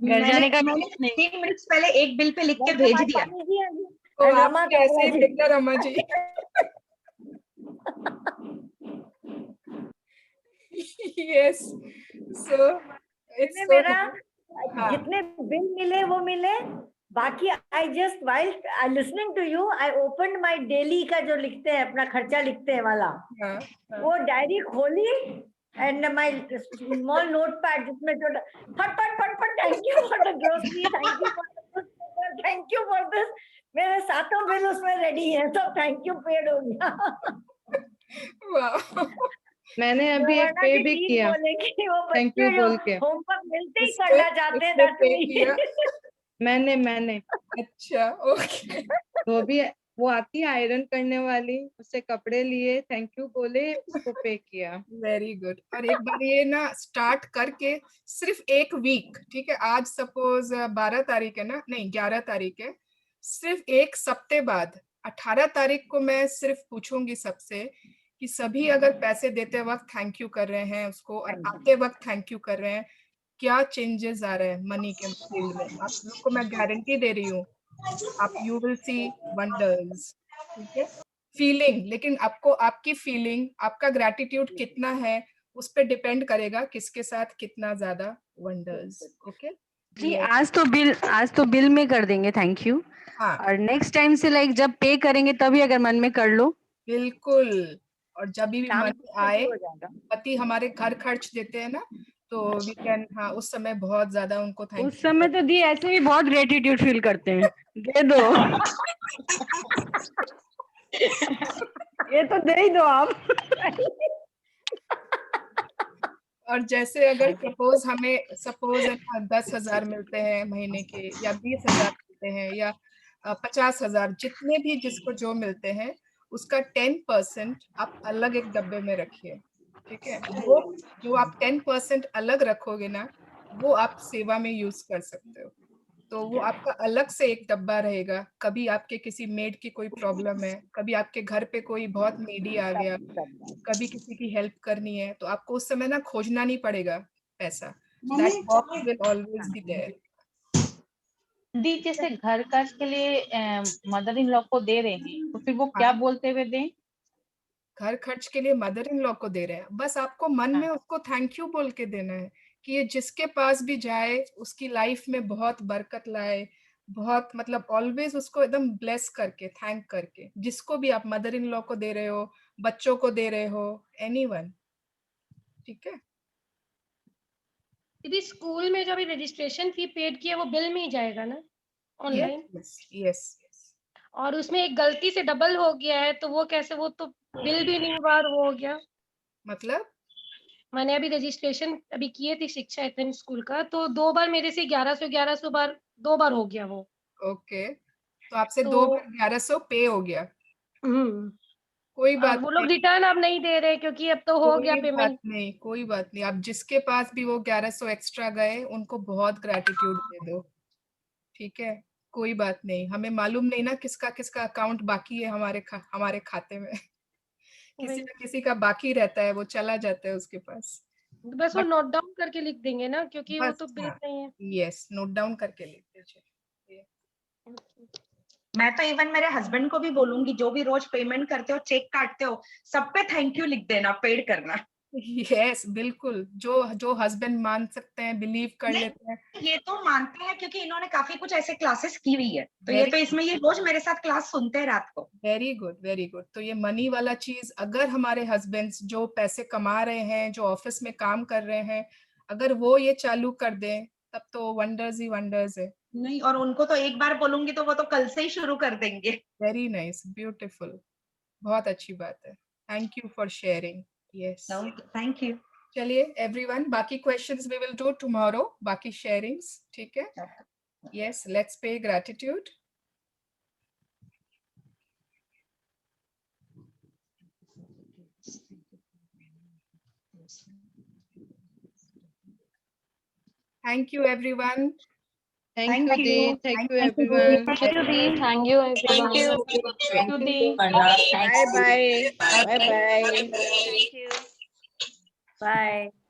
मैंने 3 मिनट्स पहले एक बिल पे लिख के भेज दिया। तो आप भी ऐसे ही भेजना Rama ji. Yes, so it's so मेरा जितने बिल मिले वो मिले, बाकी I just while listening to you I open my daily का जो लिखते हैं अपना खर्चा लिखते हैं वाला, वो डायरी खोली एंड माय स्मॉल नोटपैड जिसमें जो फट फट फट फट thank you for the grocery, thank you for this, मेरे सातों बिल उसमें रेडी हैं, तो थैंक यू पेड हो गया। मैंने अभी एक पे भी किया, थैंक यू बोल के। होमवर्क मिलते ही करना चाहते हैं, that's me। मैंने अच्छा, ओके। वो आती है आयरन करने वाली, उससे कपड़े लिए, थैंक यू बोले, उसको पे किया। Very good. और एक बार ये ना स्टार्ट करके सिर्फ एक वीक, ठीक है, आज सपोज 12 तारीख है ना, नहीं 11 तारीख है, सिर्फ एक सप्ते बाद 18 तारीख को मैं सिर्फ पूछूंगी सबसे कि सभी अगर पैसे देते वक्त थैंक यू कर रहे हैं उसको और आते वक्त थैंक यू कर रहे हैं, क्या चेंजेस आ रहे हैं मनी के फील्ड में। आप लोग को मैं गारंटी दे रही हूँ, आप यू विल सी वंडर्स। ठीक है, फीलिंग, लेकिन आपको आपकी फीलिंग, आपका ग्रैटिट्यूड कितना है उस पर डिपेंड करेगा किसके साथ कितना ज्यादा वंडर्स। ओके जी, आज तो बिल में कर देंगे थैंक यू। हाँ, और नेक्स्ट टाइम से लाइक जब पे करेंगे तभी अगर मन में कर लो। बिल्कुल। और जब भी काम मनी आए, हो जाएगा। पति हमारे घर खर्च देते हैं ना, तो वी कैन, हाँ, उस समय बहुत ज्यादा उनको थैंक उस समय तो दी ऐसे भी बहुत ग्रेटिट्यूड फील करते हैं, दे दो। ये तो दे ही दो आप। और जैसे अगर सपोज 10,000 मिलते हैं महीने के, या 20,000 मिलते हैं, या 50,000, जितने भी जिसको जो मिलते हैं, उसका 10% आप अलग एक डब्बे में रखिए। ठीक है, वो जो आप 10% अलग रखोगे ना, वो आप सेवा में यूज कर सकते हो। तो वो आपका अलग से एक डब्बा रहेगा। कभी आपके किसी मेड की कोई प्रॉब्लम है, कभी आपके घर पे कोई बहुत नीडी आ गया, कभी किसी की हेल्प करनी है, तो आपको उस समय ना खोजना नहीं पड़ेगा पैसा। That box will always be there. दी, जैसे घर खर्च के लिए मदर इन लॉ को दे रहे हैं, तो फिर वो क्या बोलते हुए दें? घर खर्च के लिए मदर इन लॉ को दे रहे हैं, बस आपको मन में उसको थैंक यू बोल के देना है कि ये जिसके पास भी जाए उसकी लाइफ में बहुत बरकत लाए, बहुत, मतलब ऑलवेज उसको एकदम ब्लेस करके, थैंक करके। जिसको भी आप मदर इन लॉ को दे रहे हो, बच्चों को दे रहे हो, एनीवन। ठीक है, दीदी स्कूल में जो अभी रजिस्ट्रेशन फी पेड किया वो बिल में ही जाएगा ना, ऑनलाइन? यस। और उसमें एक गलती से डबल हो गया है, तो वो कैसे, वो तो बिल भी नहीं बार वो हो गया। मतलब मैंने अभी रजिस्ट्रेशन अभी किए थे शिक्षा एफएम स्कूल का, तो 2 बार मेरे से 1100 बार 2 बार हो गया वो। ओके, तो आपसे तो 2 बार 1100 पे हो गया। कोई बात वो लोग नहीं, रिटर्न अब नहीं दे रहे क्योंकि अब तो हो गया पेमेंट। कोई बात नहीं। आप जिसके पास भी वो 1100 एक्स्ट्रा गए, उनको बहुत ग्रेटिट्यूड दे दो। ठीक है, कोई बात नहीं। हमें मालूम नहीं ना किसका किसका अकाउंट बाकी है हमारे खाते में। किसी न किसी का बाकी रहता है, वो चला जाता है उसके पास। बस वो नोट डाउन करके लिख देंगे ना, क्योंकि वो तो बिल नहीं है। यस, नोट डाउन करके लिख दीजिए। मैं तो इवन मेरे हस्बैंड को भी बोलूंगी, जो भी रोज पेमेंट करते हो, चेक काटते हो, सब पे थैंक यू लिख देना, पेड करना। यस, बिल्कुल। जो हस्बैंड मान सकते हैं, बिलीव कर लेते हैं। ये तो मानते हैं क्योंकि इन्होंने काफी कुछ ऐसे क्लासेस की हुई है, तो ये तो इसमें ये रोज मेरे साथ क्लास सुनते हैं रात को। Very good, very good. तो ये मनी वाला चीज, अगर हमारे हस्बैंड्स जो पैसे कमा रहे हैं, जो ऑफिस में काम कर रहे हैं, अगर वो ये चालू कर दें, तब तो वंडर्स ही वंडर्स है। नहीं, और उनको तो एक बार बोलूंगी तो वो तो कल से ही शुरू कर देंगे। वेरी नाइस, ब्यूटीफुल, बहुत अच्छी बात है। Thank you for sharing. Yes, thank you. चलिए एवरीवन, बाकी questions we will do tomorrow, बाकी शेयरिंग्स। ठीक है, yes, let's pay gratitude. Thank you everyone. Thank you, Dee. Thank you, everyone. Thank you, Dee. Thank you, everyone. Thank you, Dee. Bye bye. Bye bye. Thank you. Bye.